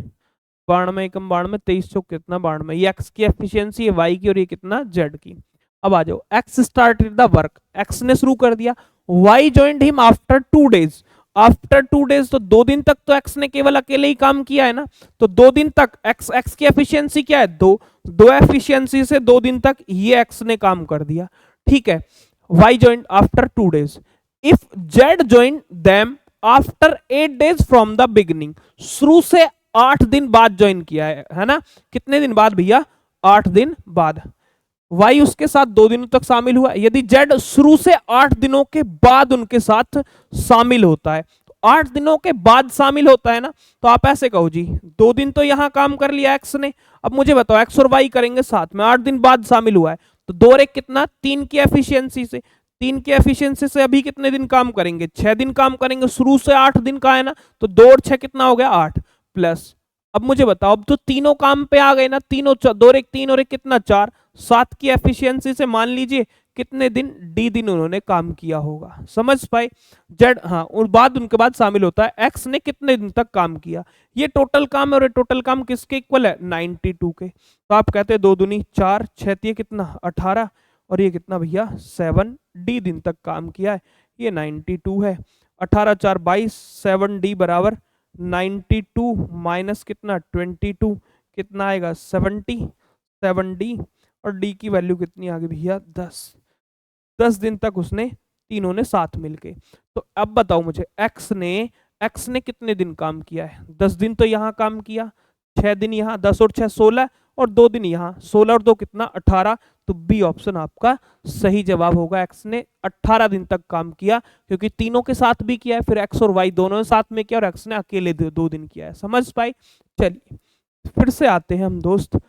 92 एकम 92, 23 चौक कितना 92, ये एक्स की एफिशिएंसी है, वाई की और ये कितना जेड की। अब आ जाओ, x started the work, x ने शुरू कर दिया, y joined him after 2 days, after 2 days, तो 2 दिन तक तो एक्स ने केवल अकेले ही काम किया है ना, तो 2 दिन तक एक्स, एक्स की एफिशिएंसी क्या है 2, 2 एफिशिएंसी से 2 दिन तक ये एक्स ने काम कर दिया। ठीक है, y joined after 2 days, if z joined them after 8 days from the beginning, शुरू से 8 दिन बाद ज्वाइन किया है ना, कितने दिन बाद भैया 8 दिन बाद। वाई उसके साथ 2 दिनों तक शामिल हुआ, यदि जेड शुरू से 8 दिनों के बाद उनके साथ शामिल होता है, तो 8 दिनों के बाद शामिल होता है ना, तो आप ऐसे कहो जी 2 दिन तो यहां काम कर लिया एक्स ने, अब मुझे बताओ एक्स और वाई करेंगे साथ में, 8 दिन बाद शामिल हुआ है, तो 2 और 1 कितना 3 की एफिशिएंसी से, 3 की एफिशिएंसी से अभी कितने दिन काम करेंगे 6 दिन काम करेंगे, शुरू से 8 दिन का है ना, तो 2 और 6 कितना हो गया 8 प्लस। अब मुझे बताओ, अब तो तीनों काम पे आ गए ना, तीनों 2 और 1 3 और 1 कितना 4, 7 की एफिशिएंसी से मान लीजिए कितने दिन डी दिन उन्होंने काम किया होगा। समझ पाए, जेड हाँ और बाद उनके बाद शामिल होता है एक्स ने कितने दिन तक काम किया, ये टोटल काम है और ये टोटल काम किसके इक्वल है 92 के। तो आप कहते हैं 2 दूनी 4, 6 कितना 18 और ये कितना भैया 7 डी दिन तक काम किया है, ये 92 है। 18 4 22, 7 डी बराबर 92 माइनस कितना 22, कितना आएगा 70, 7 डी और डी की वैल्यू कितनी आ गई भैया 10। 10 दिन तक उसने तीनों ने साथ मिलके। तो अब बताओ मुझे एक्स ने कितने दिन काम किया है? 10 दिन तो यहाँ काम किया, 6 दिन यहाँ, 10 और 6 16, और 2 दिन यहाँ, 16 और 2 कितना 18। तो बी ऑप्शन आपका सही जवाब होगा। एक्स ने 18 दिन तक काम किया, क्योंकि तीनों के साथ भी किया है, फिर एक्स और वाई दोनों ने साथ में किया, और एक्स ने अकेले 2 दिन किया है। समझ पाई? चलिए फिर से आते हैं हम दोस्त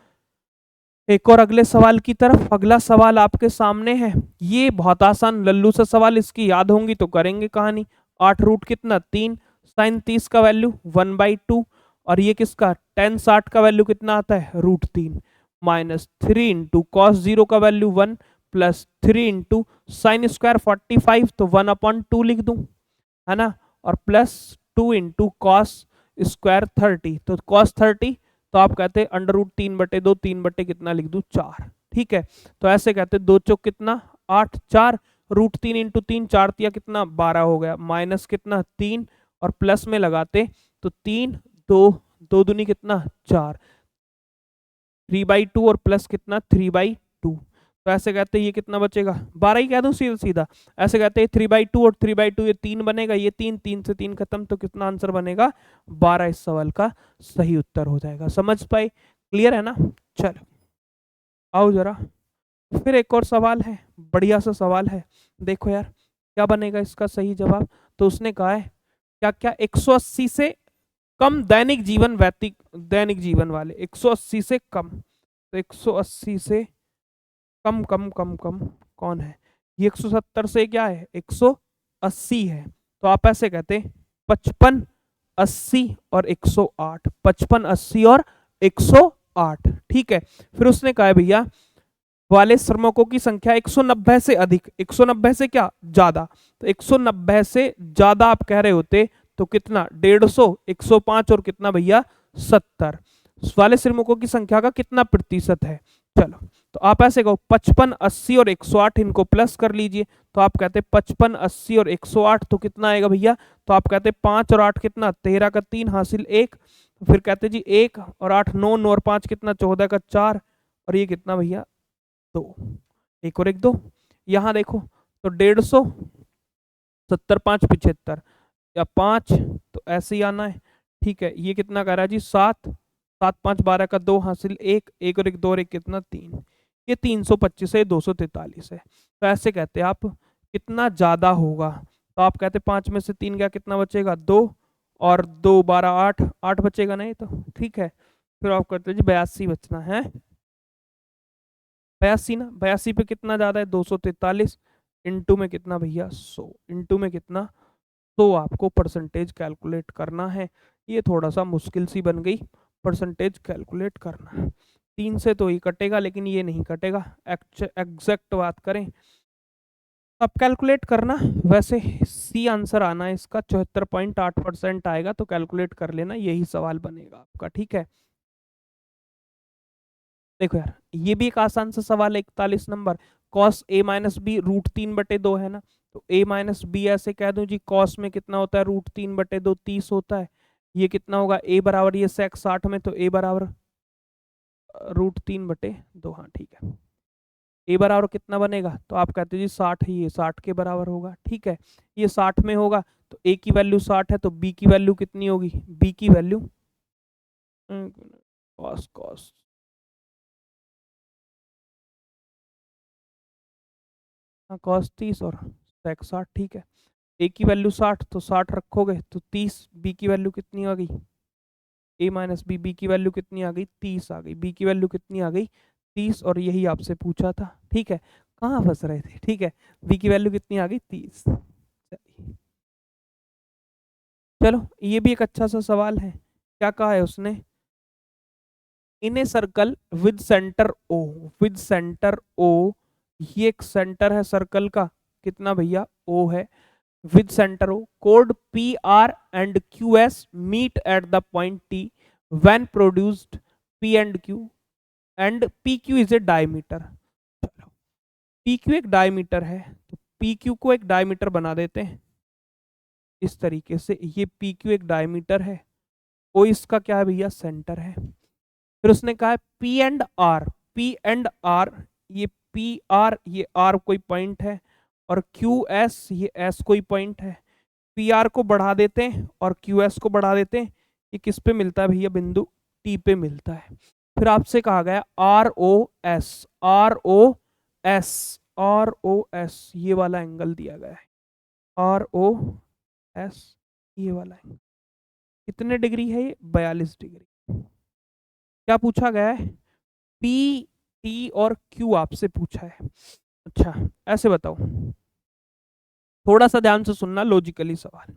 एक और अगले सवाल की तरफ। अगला सवाल आपके सामने है, ये बहुत आसान लल्लू सा सवाल, इसकी याद होंगी तो करेंगे कहानी। 8 रूट कितना 3, साइन 30 का वैल्यू 1/2, और ये किसका टेन 60 का वैल्यू कितना आता है √3, माइनस 3 इंटू कॉस 0 का value 1, plus 3 into sine square 45, तो 1/2 लिख दूं, है ना, और प्लस 2 इंटू कॉस स्क्वायर 30, तो कॉस 30, तो आप कहते हैं √3/2, 3 बटे कितना लिख दूं 4। ठीक है, तो ऐसे कहते हैं 2 चौक कितना 8, 4 √3 इंटू 3, 4 तिया कितना 12 हो गया, माइनस कितना 3, और प्लस में लगाते तो 3 2 2 दूनी कितना 4, 3/2, और प्लस कितना 3/2। तो ऐसे कहते हैं ये कितना बचेगा 12 ही कह दूं सीधा सीधा। ऐसे कहते हैं 3/2 और 3/2 ये 3 बनेगा, ये 3 3 से 3 खत्म, तो कितना आंसर बनेगा 12। इस सवाल का सही उत्तर हो जाएगा। समझ पाए? क्लियर है ना? चलो आओ जरा, फिर एक और सवाल है, बढ़िया सा सवाल है। देखो यार क्या बनेगा इसका सही जवाब। तो उसने कहा है क्या क्या 180 से कम दैनिक जीवन वाले, 180 से कम, तो 180 से कम कम कम कम कौन है? ये 170 से क्या है 180 है, तो आप ऐसे कहते 55 80 और 108, 55 80 और 108। ठीक है, फिर उसने कहा है भैया वाले श्रमिकों की संख्या 190 से अधिक, 190 से क्या ज्यादा, तो 190 से ज्यादा आप कह रहे होते तो कितना 150, 105 और कितना भैया 70 वाले श्रमिकों की संख्या का कितना प्रतिशत है? चलो तो आप ऐसे कहो 55 80 और 108, इनको प्लस कर लीजिए, तो आप कहते 55 80 और 108, तो कितना आएगा भैया? तो आप कहते 5 और 8 कितना 13 का 3 हासिल 1, फिर कहते जी 1 और 8 9, 9 और 5 कितना 14 का 4, और ये कितना भैया 2, 1 और 1 2। यहाँ देखो तो 150 70 5 75 या 5, तो ऐसे ही आना है। ठीक है, ये कितना कह रहा है जी 7 7 5 12 का 2 हासिल 1, 1 और 1 2 और 1 कितना 3, ये 325 है, 243 है। तो ऐसे कहते हैं आप कितना ज्यादा होगा, तो आप कहते 5 में से 3 गया कितना बचेगा 2, और 2 12 8 8 बचेगा नहीं, तो ठीक है, फिर आप कहते जी 82 बचना है, 82 ना, 82 पे कितना ज्यादा है 243, इंटू में कितना भैया 100, इंटू में कितना 100 आपको परसेंटेज कैलकुलेट करना है। ये थोड़ा सा मुश्किल सी बन गई, परसेंटेज कैलकुलेट करना है। 3 से तो ही कटेगा, लेकिन ये नहीं कटेगा, एग्जैक्ट बात करें अब कैलकुलेट करना। वैसे सी आंसर आना है इसका 74.8% आएगा, तो कैलकुलेट कर लेना, यही सवाल बनेगा आपका। ठीक है, देखो यार ये भी एक आसान सा सवाल है, 41 number, cos A minus B √3/2 है ना, तो ए माइनस बी ऐसे कह दूं जी, कॉस में कितना होता है √3/2 30 होता है, ये कितना होगा ए बराबर, ये सेक 60 में, तो ए बराबर √3/2, हाँ ठीक है, ए बराबर कितना बनेगा, तो आप कहते हैं जी 60 ही, ये 60 के बराबर होगा। ठीक है, ये 60 में होगा, तो ए की वैल्यू 60 है, तो बी की वैल्यू कितनी होगी, बी की वैल्यू कॉस कॉस कॉस 30 और सेक 60। ठीक है, ए की वैल्यू 60, तो 60 रखोगे तो 30, बी की वैल्यू कितनी आ गई, ए माइनस बी, बी की वैल्यू कितनी आ गई 30 आ गई, बी की वैल्यू कितनी आ गई 30, और यही आपसे पूछा था। ठीक है, कहाँ फंस रहे थे? ठीक है, बी की वैल्यू कितनी आ गई 30। चलो ये भी एक अच्छा सा सवाल है, क्या कहा है उसने, in a circle with centre O, with centre O, ये एक सेंटर है सर्कल का, कितना भैया ओ है, with center O, chord PR and QS meet at the point T when produced P and Q and PQ is a diameter। PQ एक diameter है, तो PQ को एक डायमीटर बना देते हैं इस तरीके से, ये PQ एक डायमीटर है, O इसका क्या है भैया सेंटर है। फिर उसने कहा है P and R, P and R, ये PR ये R कोई पॉइंट है, और क्यू एस, ये एस कोई पॉइंट है, पी आर को बढ़ा देते हैं और क्यू एस को बढ़ा देते हैं, ये किस पे मिलता है भैया, बिंदु टी पे मिलता है। फिर आपसे कहा गया R O S, R O S, R O S, ये वाला एंगल दिया गया है, आर ओ एस, ये वाला एंगल कितने डिग्री है, ये 42 डिग्री। क्या पूछा गया है, पी टी और क्यू आपसे पूछा है। अच्छा ऐसे बताओ, थोड़ा सा ध्यान से सुनना, लॉजिकली सवाल।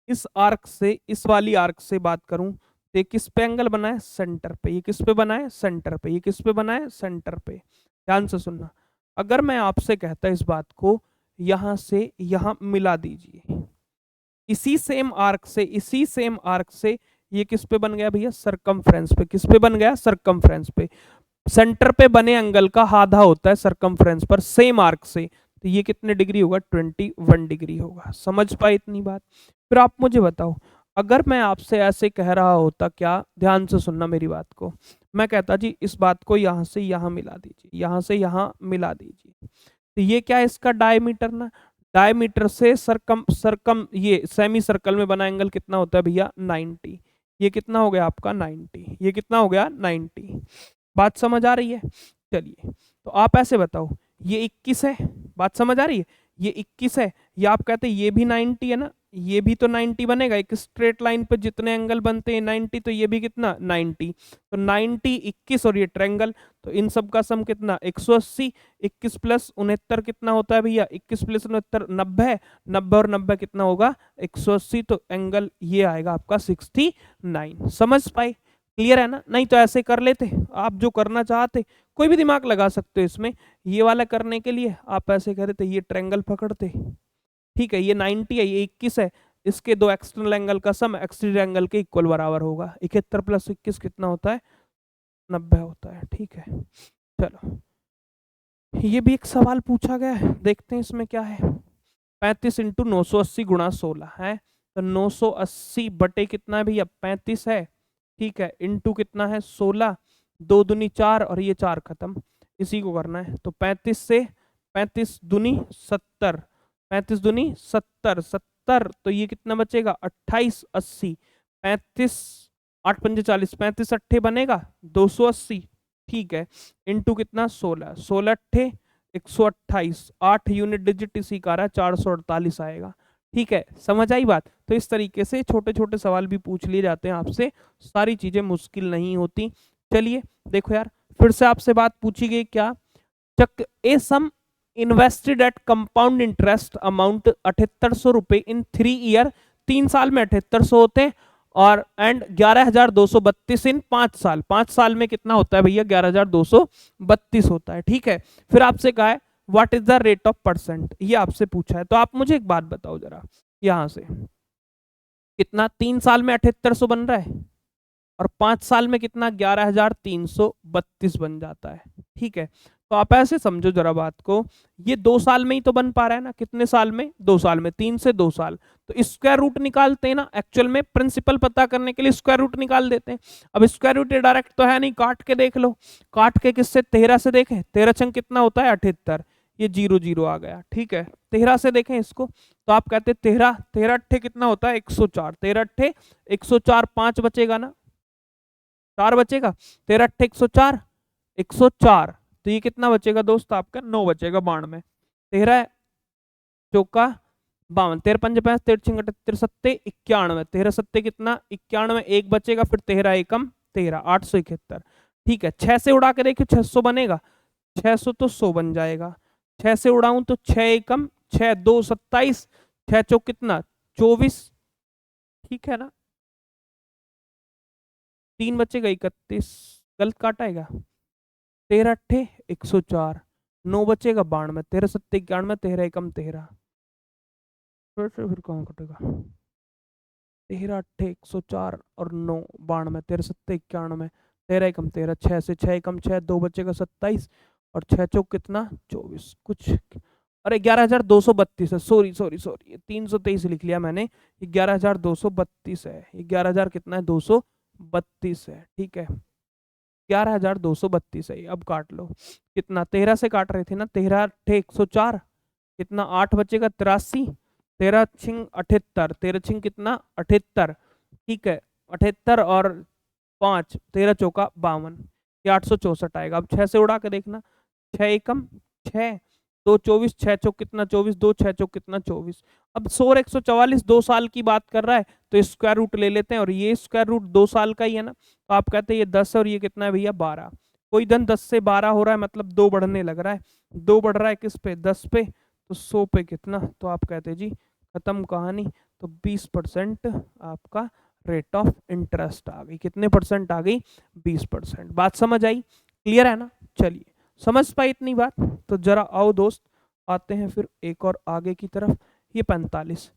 इस आर्क से, इस वाली आर्क से बात करूं तो ये किस पे एंगल बना है, सेंटर पे। ये किस पे बना है, सेंटर पे। ये किस पे बना है, सेंटर पे। ध्यान से सुनना, अगर मैं आपसे कहता इस बात को यहां से यहां मिला दीजिए, इसी सेम आर्क से, इसी सेम आर्क से ये किस पे बन गया भैया, सरकमफ्रेंस पे। किस पे बन गया, सरकमफ्रेंस पे। सेंटर पे बने एंगल का आधा होता है सरकमफ्रेंस पर, सेम आर्क से, तो ये कितने डिग्री होगा, 21 डिग्री होगा। समझ पाए इतनी बात। फिर आप मुझे बताओ, अगर मैं आपसे ऐसे कह रहा होता, क्या, ध्यान से सुनना मेरी बात को, मैं कहता जी इस बात को यहां से यहां मिला दीजिए, यहां से यहां मिला दीजिए, तो ये क्या है, इसका डायमीटर ना, डायमीटर से सरकम सरकम ये सेमी सर्कल में बना एंगल कितना होता है भैया, 90। ये कितना हो गया आपका, 90। ये कितना हो गया, 90। बात समझ आ रही है। चलिए तो आप ऐसे बताओ, ये 21 है, बात समझ आ रही है, ये 21 है, ये आप कहते हैं ये भी 90 है ना, ये भी तो 90 बनेगा। एक स्ट्रेट लाइन पे जितने एंगल बनते हैं 90, तो ये भी कितना, 90। तो 90, 21 और ये ट्रायंगल, तो इन सब का सम कितना, 180। 21 प्लस 69 कितना होता है भैया, 21 प्लस 69 90, 90 और 90 कितना होगा, 180। तो एंगल ये आएगा आपका 69। समझ पाए, क्लियर है ना। नहीं तो ऐसे कर लेते आप, जो करना चाहते, कोई भी दिमाग लगा सकते हो इसमें। ये वाला करने के लिए आप ऐसे कर देते, ये ट्रायंगल पकड़ते, ठीक है, ये 90 है, ये 21 है, इसके दो एक्सटर्नल एंगल का सम एक्सटीरियर एंगल के इक्वल बराबर होगा। 71 प्लस 21 कितना होता है, 90 होता है। ठीक है, चलो ये भी एक सवाल पूछा गया है, देखते हैं इसमें क्या है। 35 इंटू 980 गुणा 16 है, तो 980 बटे कितना है भैया, 35 है, ठीक है, इंटू कितना है, 16, 2 दूनी 4 और ये 4 खत्म, इसी को करना है। तो 35 से 35 दूनी 70, 35 दूनी 70, 70, तो ये कितना बचेगा, 28, 80, 35 8 पंजे 40, 35 अट्ठे बनेगा 280, ठीक है, इंटू कितना, 16, 16 अट्ठे 128, 8 यूनिट डिजिट इसी का रहा, 448 आएगा। ठीक है, समझ आई बात। तो इस तरीके से छोटे छोटे सवाल भी पूछ लिए जाते हैं आपसे, सारी चीजें मुश्किल नहीं होती। चलिए देखो यार, फिर से आपसे बात पूछी गई, क्या, Chuck a sum invested at compound interest amount 7800 रुपए इन 3 ईयर, 3 साल में 7800 होते हैं, और एंड 11232 इन 5 साल, 5 साल में कितना होता है भैया, 11232 होता है। ठीक है, फिर आपसे कहा है what is the rate of percent, ये आपसे पूछा है। तो आप मुझे एक बात बताओ जरा, यहां से कितना, 3 साल में 7800 बन रहा है, और 5 साल में कितना, 11332 बन जाता है। ठीक है, तो आप ऐसे समझो जरा बात को, ये 2 साल में ही तो बन पा रहा है ना, कितने साल में, 2 साल में, 3 से 2 साल, तो स्क्वायर रूट निकालते हैं ना, एक्चुअल में प्रिंसिपल पता करने के लिए स्क्वायर रूट निकाल देते हैं। अब स्क्वायर रूट डायरेक्ट तो है नहीं, काट के देख लो, काट के किससे, 13 से देखें, 13 छंग कितना होता है, 78, ये 0 0 आ गया। ठीक है, 13 से देखें इसको, तो आप कहते 13, 13 अट्ठे कितना होता है, 104, 13 अट्ठे 104, 5 बचेगा ना, 4 बचेगा, 13 अट्ठे 104, 104, तो ये कितना बचेगा दोस्त आपका, 9 बचेगा 92, 13 चौका 52, 13 पंजे 5, 13 छिंग 73 सत्ते 91, 13 सत्ते कितना, 91, एक बचेगा, फिर 13 एकम 13, 871। ठीक है, 6 से उड़ा के देखिए 600 बनेगा, 600 तो 100 बन जाएगा, 6 से उड़ाऊं तो 6 एकम 6, 2 27, 6 चौक कितना, 24, ठीक है ना, 3 बचेगा 31, गलत काटा है क्या, 13 अट्ठे 104, 9 बचेगा 92, 13 सत्ते 91, 13 एकम 13, फिर कहाँ कटेगा, 13 अट्ठे 104 और 9 92, 13 सत्ते 91, 13 एकम 13, 6 से 6 एकम 6, 2 बचेगा 27, और 6 चौक कितना, 24, कुछ, अरे 11232 है, सॉरी सॉरी सॉरी, 323 लिख लिया मैंने, ये 11232 है, ये 11000 कितना है, 232 है। ठीक है, 11232 है। अब काट लो, कितना, 13 से काट रहे थे ना, 13 अट्ठे 104, कितना 8 बचेगा 83, 13 छिंग 78, 13 छिंग कितना 78, ठीक है 78 और 5 13 चौका 52, ये 864 आएगा। अब 6 से उड़ा के देखना, 6 एकम 6, 2 24, 6 चौक कितना 24, 2 6 चौक कितना 24। अब 144 2 साल की बात कर रहा है तो स्क्वायर रूट ले लेते हैं, और ये स्क्वायर रूट 2 साल का ही है ना, तो आप कहते हैं ये 10 है और ये कितना है भैया 12। कोई धन 10 से 12 हो रहा है मतलब 2 बढ़ने लग रहा है, 2 बढ़ रहा है किस पे 10 पे, तो 100 पे कितना, तो आप कहते हैं जी खत्म कहानी। तो 20% आपका रेट ऑफ इंटरेस्ट आ गई, कितने परसेंट आ गई 20%। बात समझ आई, क्लियर है ना। चलिए समझ पाए इतनी बात, तो जरा आओ दोस्त आते हैं फिर एक और आगे की तरफ। ये 45,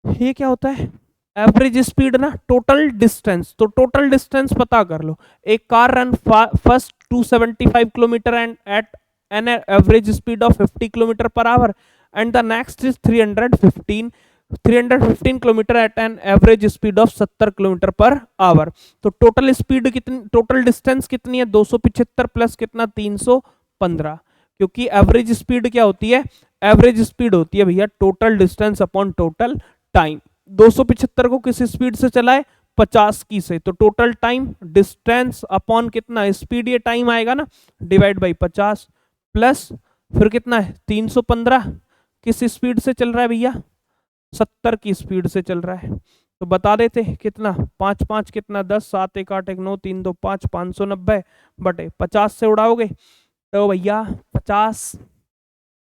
ये क्या होता है एवरेज स्पीड ना टोटल डिस्टेंस, तो टोटल डिस्टेंस पता कर लो। एक car run first 275 kilometre and at an average speed of 50 kilometre per hour, and the next is 315 kilometre at an average speed of 70 kilometre per hour. तो total speed कितनी, total distance कितनी है 275 plus कितना 315, क्योंकि average speed क्या होती है, average speed होती है भैया total distance upon total time. 275 को किस स्पीड से चलाए 50 की से, तो टोटल टाइम डिस्टेंस अपॉन कितना स्पीड, ये टाइम आएगा ना, डिवाइड बाई 50 प्लस फिर कितना है 315, किस स्पीड से चल रहा है भैया 70 की स्पीड से चल रहा है। तो बता देते कितना 5 5 कितना 10, 7 1 8 1 9 3 2 5, 590 बटे 50 से उड़ाओगे तो भैया 50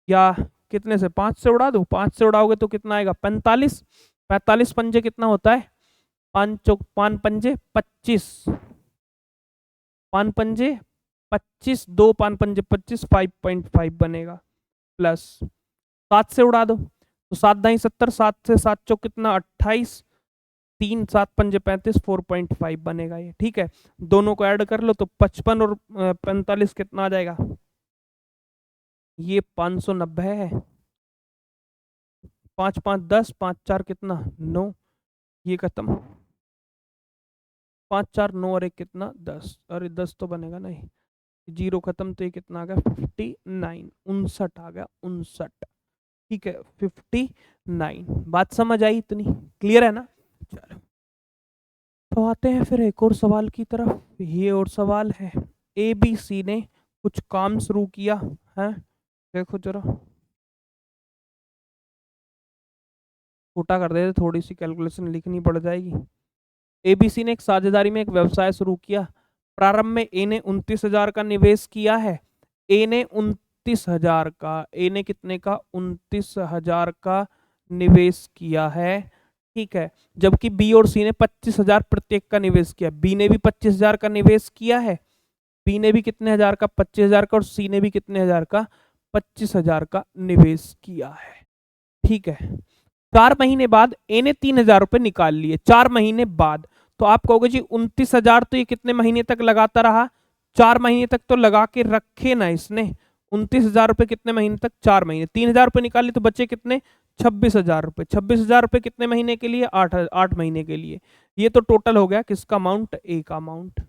या कितने से 5 से उड़ा दो, 5 से उड़ाओगे तो कितना आएगा 45, 45 पंजे कितना होता है 5 चौक 5 पंजे 25, 5 पंजे 25, 2 5 पंजे 25, 5.5 बनेगा, प्लस 7 से उड़ा दो तो 7 दाई 70, 7 से 7 चौक कितना 28, 3 7 पंजे 35, 4.5 बनेगा ये, ठीक है। दोनों को ऐड कर लो तो 55 और 45 कितना आ जाएगा, ये 590 है, 5 5 10, 5 4 कितना 9, ये खत्म, 5 4 9 और एक कितना 10, अरे 10 तो बनेगा नहीं, जीरो खत्म, तो ये कितना आ गया 59, 59 आ गया 59, ठीक है 59। बात समझ आई इतनी, क्लियर है ना। चलो तो आते हैं फिर एक और सवाल की तरफ। ये और सवाल है, ए बी सी ने कुछ काम शुरू किया है, देखो जरा छोटा कर देते, थोड़ी सी कैलकुलेशन लिखनी पड़ जाएगी। एबीसी ने एक साझेदारी में एक व्यवसाय शुरू किया। प्रारंभ में ए ने 29,000 का निवेश किया है, ए ने 29,000 का, ए ने कितने का 29,000 का निवेश किया है, ठीक है। जबकि बी और सी ने 25,000 प्रत्येक का निवेश किया, बी ने भी 25,000 का निवेश किया है, बी ने भी कितने हजार का 25,000 का, और सी ने भी कितने हजार का 25,000 का निवेश किया है, ठीक है। 4 महीने बाद ए ने 3,000 रुपए निकाल लिए, 4 महीने बाद। तो आप कहोगे जी 29,000 तो ये कितने महीने तक लगाता रहा, 4 महीने तक तो लगा के रखे ना इसने। 29,000 रुपए कितने महीने तक, 4 महीने, 3,000 रुपए निकाल लिए तो बचे कितने 26,000 रुपए, 26,000 रुपए कितने महीने के लिए 8 महीने के लिए। ये तो टोटल हो गया किसका अमाउंट, ए का अमाउंट,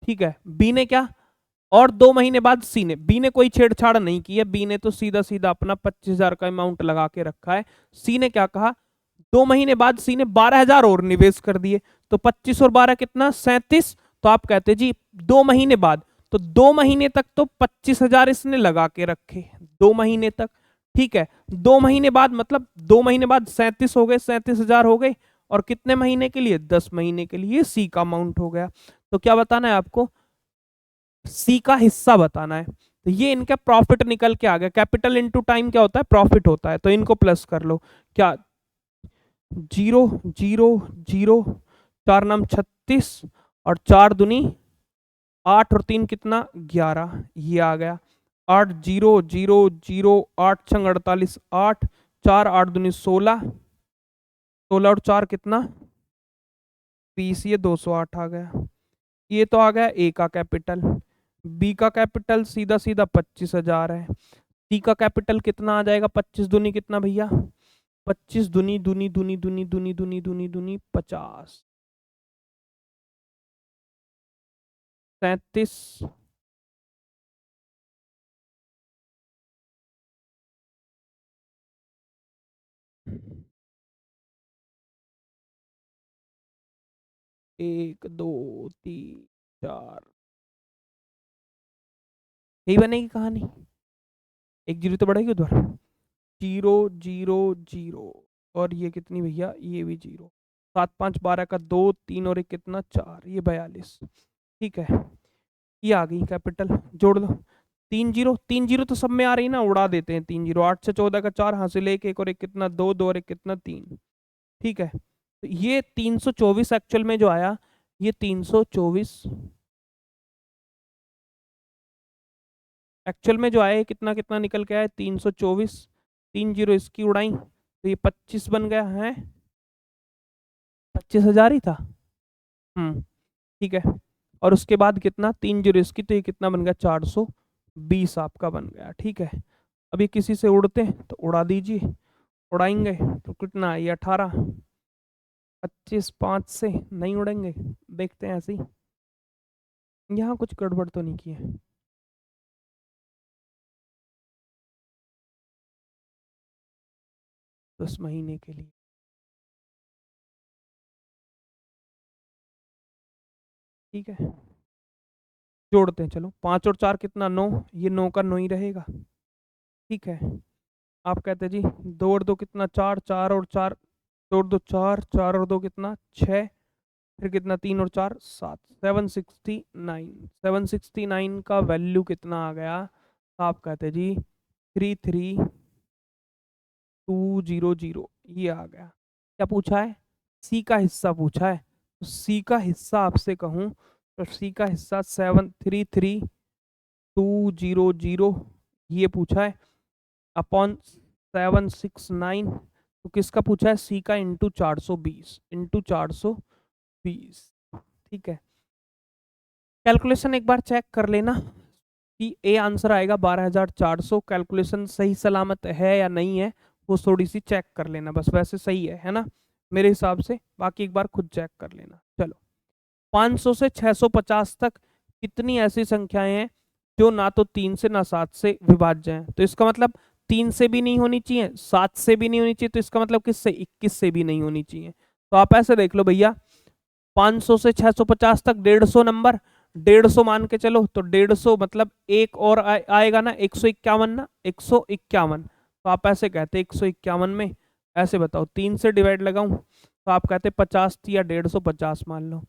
ठीक है। बी ने क्या, और 2 महीने बाद सी ने, बी ने कोई छेड़छाड़ नहीं की है, बी ने तो सीधा सीधा अपना 25,000 का अमाउंट लगा के रखा है। सी ने क्या कहा, 2 महीने बाद सी ने 12,000 और निवेश कर दिए, तो 25 और 12 कितना 37। तो आप कहते जी 2 महीने बाद, तो 2 महीने तक तो 25,000 इसने लगा के रखे, 2 महीने तक, ठीक है। 2 महीने बाद मतलब 2 महीने बाद 37 हो गए, 37,000 हो गए, और कितने महीने के लिए 10 महीने के लिए, सी का अमाउंट हो गया। तो क्या बताना है आपको, सी का हिस्सा बताना है। तो ये इनका प्रॉफिट निकल के आ गया, कैपिटल इनटू टाइम क्या होता है प्रॉफिट होता है, तो इनको प्लस कर लो, क्या 0 0 0, 4 9 36, और 4 दूनी 8 और 3 कितना 11, ये आ गया। 8 0 0 0, 8 छंग 48, 8 4 8 दूनी 16, 16 और 4 कितना 20, ये 208 आ गया। ये तो आ गया ए का कैपिटल। बी का कैपिटल सीधा सीधा 25,000 है। सी का कैपिटल कितना आ जाएगा, 25 दूनी कितना भैया 25 दूनी दूनी दूनी दूनी दूनी दूनी दूनी दूनी 50, 37, 1 2 3 4, यही बनेगी कहानी। एक जीरो तो बढ़ेगी उधर, 0 0 0, और ये कितनी भैया, ये भी 0, 7 5 12 का 2 3 और एक कितना 4, ये 42। ठीक है, ये आ गई कैपिटल, जोड़ दो। 3 0 तो सब में आ रही ना, उड़ा देते हैं 3 0। 8 से 14 का 4, हासिल एक और एक कितना 2 2 और एक कितना 3। ठीक है, तो ये 324 एक्चुअल में जो आया, ये 324 एक्चुअल में जो आया, ये कितना कितना निकल के आया, 324। 3 0 इसकी उड़ाई तो ये 25 बन गया है, 25,000 ही था। ठीक है, और उसके बाद कितना 3 0 इसकी, तो ये कितना बन गया 420 आपका बन गया। ठीक है, अब ये किसी से उड़ते हैं तो उड़ा दीजिए, उड़ाएंगे तो कितना, ये 18। 25 5 से नहीं उड़ेंगे, देखते हैं ऐसे ही, यहाँ कुछ गड़बड़ तो नहीं की है। 10 महीने के लिए, ठीक है, जोड़ते हैं चलो। 5 और 4 कितना 9, ये 9 का 9 ही रहेगा। ठीक है, आप कहते हैं जी 2 और 2 कितना 4, 4 और 4, 2 और 2 4, 4 और 2 कितना 6, फिर कितना 3 और 4 7, 769। 769 का वैल्यू कितना आ गया, आप कहते हैं जी 33200, ये आ गया। क्या पूछा है, सी का हिस्सा पूछा है, तो सी का हिस्सा आपसे कहूं तो सी का हिस्सा 733200 ये पूछा है, अपॉन 769, तो किसका पूछा है, सी का इंटू 420, इंटू 420। ठीक है, कैलकुलेशन एक बार चेक कर लेना कि ए आंसर आएगा 12,400, कैलकुलेशन सही सलामत है या नहीं है, वो थोड़ी सी चेक कर लेना बस, वैसे सही है ना मेरे हिसाब से, बाकी एक बार खुद चेक कर लेना। चलो, 500 से 650 तक कितनी ऐसी संख्याएं हैं जो ना तो 3 से ना 7 से विभाज्य हैं, तो इसका मतलब 3 से भी नहीं होनी चाहिए, 7 से भी नहीं होनी चाहिए, तो इसका मतलब किससे, 21 से भी नहीं होनी चाहिए। तो आप ऐसे देख लो भैया, 500 से 650 तक 150 नंबर, 150 मान के चलो, तो 150 मतलब एक और आएगा ना, 151 ना, 151। तो आप ऐसे कहते 151 में, ऐसे बताओ 3 से डिवाइड लगाऊं, तो आप कहते 50 या 150 मान लो।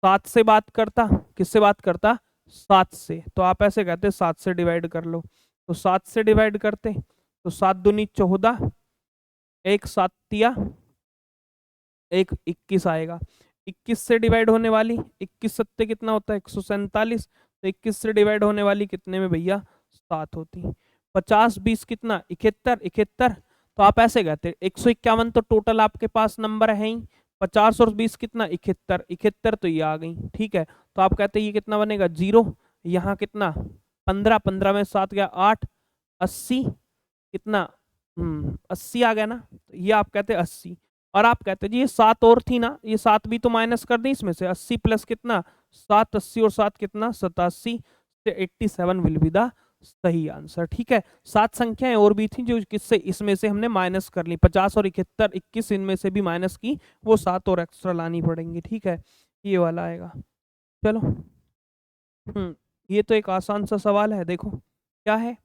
7 से बात करता, किससे बात करता, 7 से, तो आप ऐसे कहते 7 से डिवाइड कर लो, तो 7 से डिवाइड करते तो 7 दूनी 14, एक 7 तिया एक 21 आएगा। 21 से डिवाइड होने वाली, 21 सत्ते कितना होता है 147, तो 21 से डिवाइड होने वाली कितने में भैया 7 होती। 50 20 कितना 71, 71, तो आप ऐसे कहते 151 तो टोटल आपके पास नंबर है ही, 50 और 20 कितना 71, 71 तो ये आ गई। ठीक है, तो आप कहते ये कितना बनेगा 0, यहाँ कितना 15, 15 में 7 गया 8, 80 कितना 80 आ गया ना, तो ये आप कहते 80। और आप कहते जी ये 7 और थी ना, ये 7 भी तो माइनस कर दी इसमें से, 80 प्लस कितना 7, 80 और 7 कितना 87, 87 विल बी द सही आंसर। ठीक है, 7 संख्याएं और भी थी जो किससे, इसमें से हमने माइनस कर ली, 50 और 71 21 इनमें से भी माइनस की, वो 7 और एक्स्ट्रा लानी पड़ेंगी। ठीक है, ये वाला आएगा। चलो, ये तो एक आसान सा सवाल है, देखो क्या है,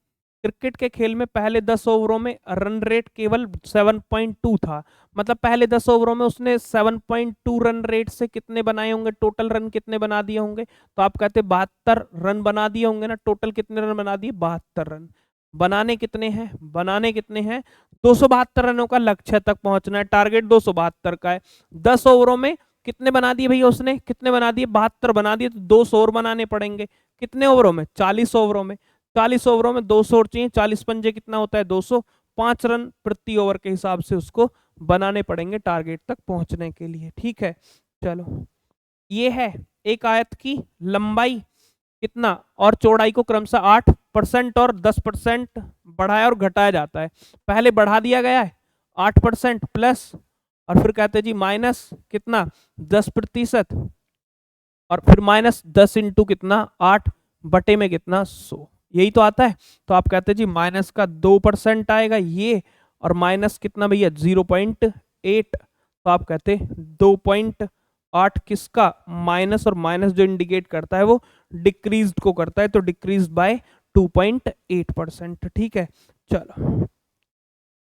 क्रिकेट के खेल में पहले 10 ओवरों में रन रेट केवल 7.2 था, मतलब पहले 10 ओवरों में उसने 7.2 रन रेट से कितने बनाए होंगे, टोटल रन कितने बना दिए होंगे, तो आप कहते 72 रन बना दिए होंगे ना, टोटल कितने रन बना दिए 72 रन। बनाने कितने हैं, बनाने कितने हैं 272 रनों का लक्ष्य तक पहुंचना है, टारगेट 272 का है। 10 ओवरों में कितने बना दिए भैया उसने, कितने बना दिए 72 बना दिए, तो 200 और बनाने पड़ेंगे, कितने ओवरों में 40 ओवरों में, 40 ओवरों में 200 और चाहिए, 40 पंजे कितना होता है 200, 5 रन प्रति ओवर के हिसाब से उसको बनाने पड़ेंगे टारगेट तक पहुंचने के लिए। ठीक है, चलो, ये है एक आयत की लंबाई कितना और चौड़ाई को क्रमशः 8% और 10% बढ़ाया और घटाया जाता है, पहले बढ़ा दिया गया है 8% प्लस, और फिर कहते हैं जी माइनस कितना 10%, और फिर माइनस 10 इंटू कितना 8 बटे में कितना 100, यही तो आता है। तो आप कहते हैं जी माइनस का 2% आएगा ये, और माइनस कितना भैया 0.8, तो आप कहते 2.5 8 किसका, माइनस, और माइनस जो इंडिकेट करता है वो डिक्रीज्ड को करता है, तो डिक्रीज बाय 2.8%। ठीक है, चलो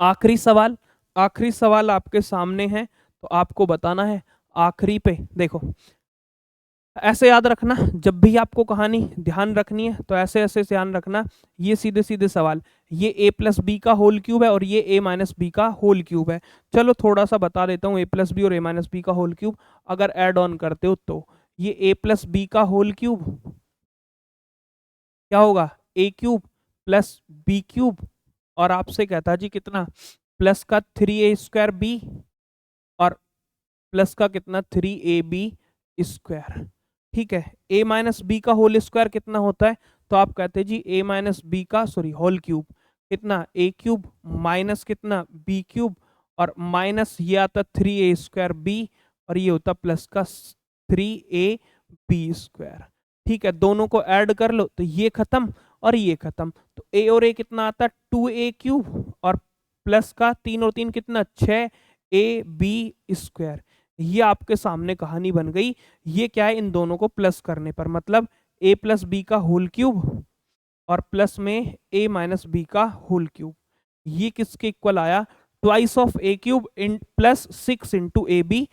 आखिरी सवाल, आखिरी सवाल आपके सामने है, तो आपको बताना है आखिरी पे। देखो ऐसे याद रखना, जब भी आपको कहानी ध्यान रखनी है तो ऐसे ऐसे ध्यान रखना, ये सीधे सीधे सवाल, ये a प्लस बी का होल क्यूब है और ये a माइनस बी का होल क्यूब है। चलो थोड़ा सा बता देता हूँ, a प्लस बी और a माइनस बी का होल क्यूब अगर ऐड ऑन करते हो तो ये a प्लस बी का होल क्यूब क्या होगा, a cube plus B cube, और आपसे कहता जी कितना, प्लस का 3a² बी और प्लस का कितना 3ab स्क्वायर। ठीक है, a माइनस बी का होल स्क्वायर कितना होता है, तो आप कहते जी a माइनस बी का सॉरी होल क्यूब कितना, a क्यूब माइनस कितना b क्यूब, और माइनस ये आता 3a² b और ये होता प्लस का 3ab²। ठीक है, दोनों को ऐड कर लो तो ये खत्म और ये खत्म, तो a और a कितना आता है 2a³ और प्लस का 3 और 3 कितना 6ab²। ये आपके सामने कहानी बन गई। ये क्या है, इन दोनों को प्लस करने पर मतलब a प्लस बी का होल क्यूब और प्लस में a माइनस बी का होल क्यूब, ये किसके इक्वल आया, twice of a cube in plus 6 into ab²।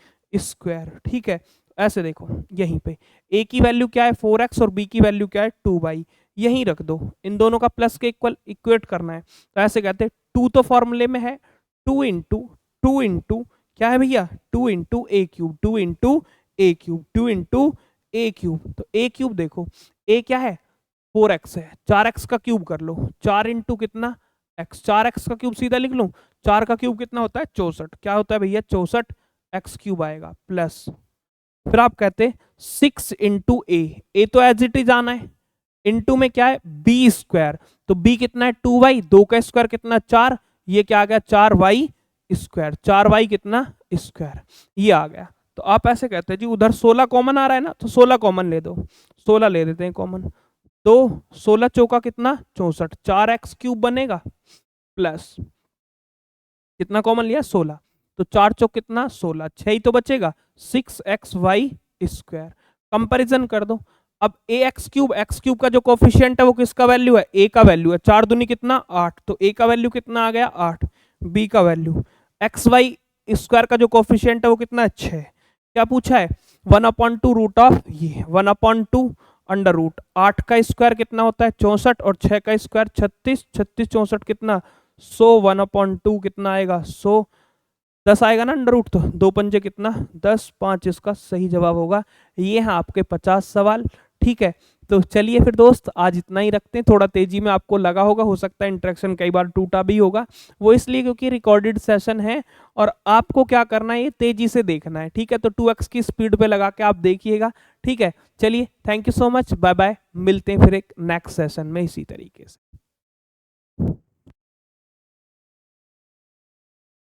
ठीक है, ऐसे देखो यहीं पे a की वैल्यू क्या है 4x और b की वैल्यू क्या है 2y, यहीं रख दो, इन दोनों का प्लस के इक्वल इक्वेट करना है, तो ऐसे कहते हैं 2 तो फॉर्मूले में है, 2 इंटू क्या है भैया 2 into a cube, 2 into a cube, तो a क्यूब देखो a क्या है 4x है, 4x का क्यूब कर लो, 4 इंटू कितना x, 4x का क्यूब सीधा लिख लूं, 4 का क्यूब कितना होता है 64, क्या होता है भैया 64 x³ आएगा, प्लस फिर आप कहते 6 इंटू ए तो एज इट इज आना है, इंटू में क्या है b², तो b कितना है 2y, 2 का स्क्वायर कितना 4, ये क्या आ गया 4y², 4y कितना स्क्वायर, ये आ गया। तो आप ऐसे कहते हैं जी उधर 16 कॉमन आ रहा है ना, तो 16 कॉमन ले दो, 16 ले देते हैं कॉमन, तो 16 चौका कितना 64, 4x³ बनेगा, प्लस कितना कॉमन लिया 16, तो 4 चौक कितना 16, 6 ही तो बचेगा 6xy²। कंपैरिजन कर दो, अब x³ का जो कोफिशिएंट है वो किसका वैल्यू है, a का वैल्यू है, 4 दूनी कितना 8, तो a का वैल्यू कितना आ गया 8, b का वैल्यू, xy² का जो कोफिशिएंट है वो कितना है 6, क्या पूछा है 1/2 रूट ऑफ ये 1/2 अंडर रूट, 8 का स्क्वायर कितना होता है 64 और 6 का स्क्वायर 36, 36 64 कितना 100, 1/2 कितना आएगा 100, 10 आएगा ना अंडर रूट, तो 2 पंजे कितना 10, 5 इसका सही जवाब होगा। ये है आपके 50 सवाल। ठीक है, तो चलिए फिर दोस्त आज इतना ही रखते हैं, थोड़ा तेजी में आपको लगा होगा, हो सकता है इंटरेक्शन कई बार टूटा भी होगा, वो इसलिए क्योंकि रिकॉर्डेड सेशन है और आपको क्या करना है ये तेजी से देखना है। ठीक है, तो 2x की स्पीड पे लगा के आप देखिएगा। ठीक है, चलिए thank you so much, bye bye, मिलते हैं फिर एक नेक्स्ट सेशन में इसी तरीके से।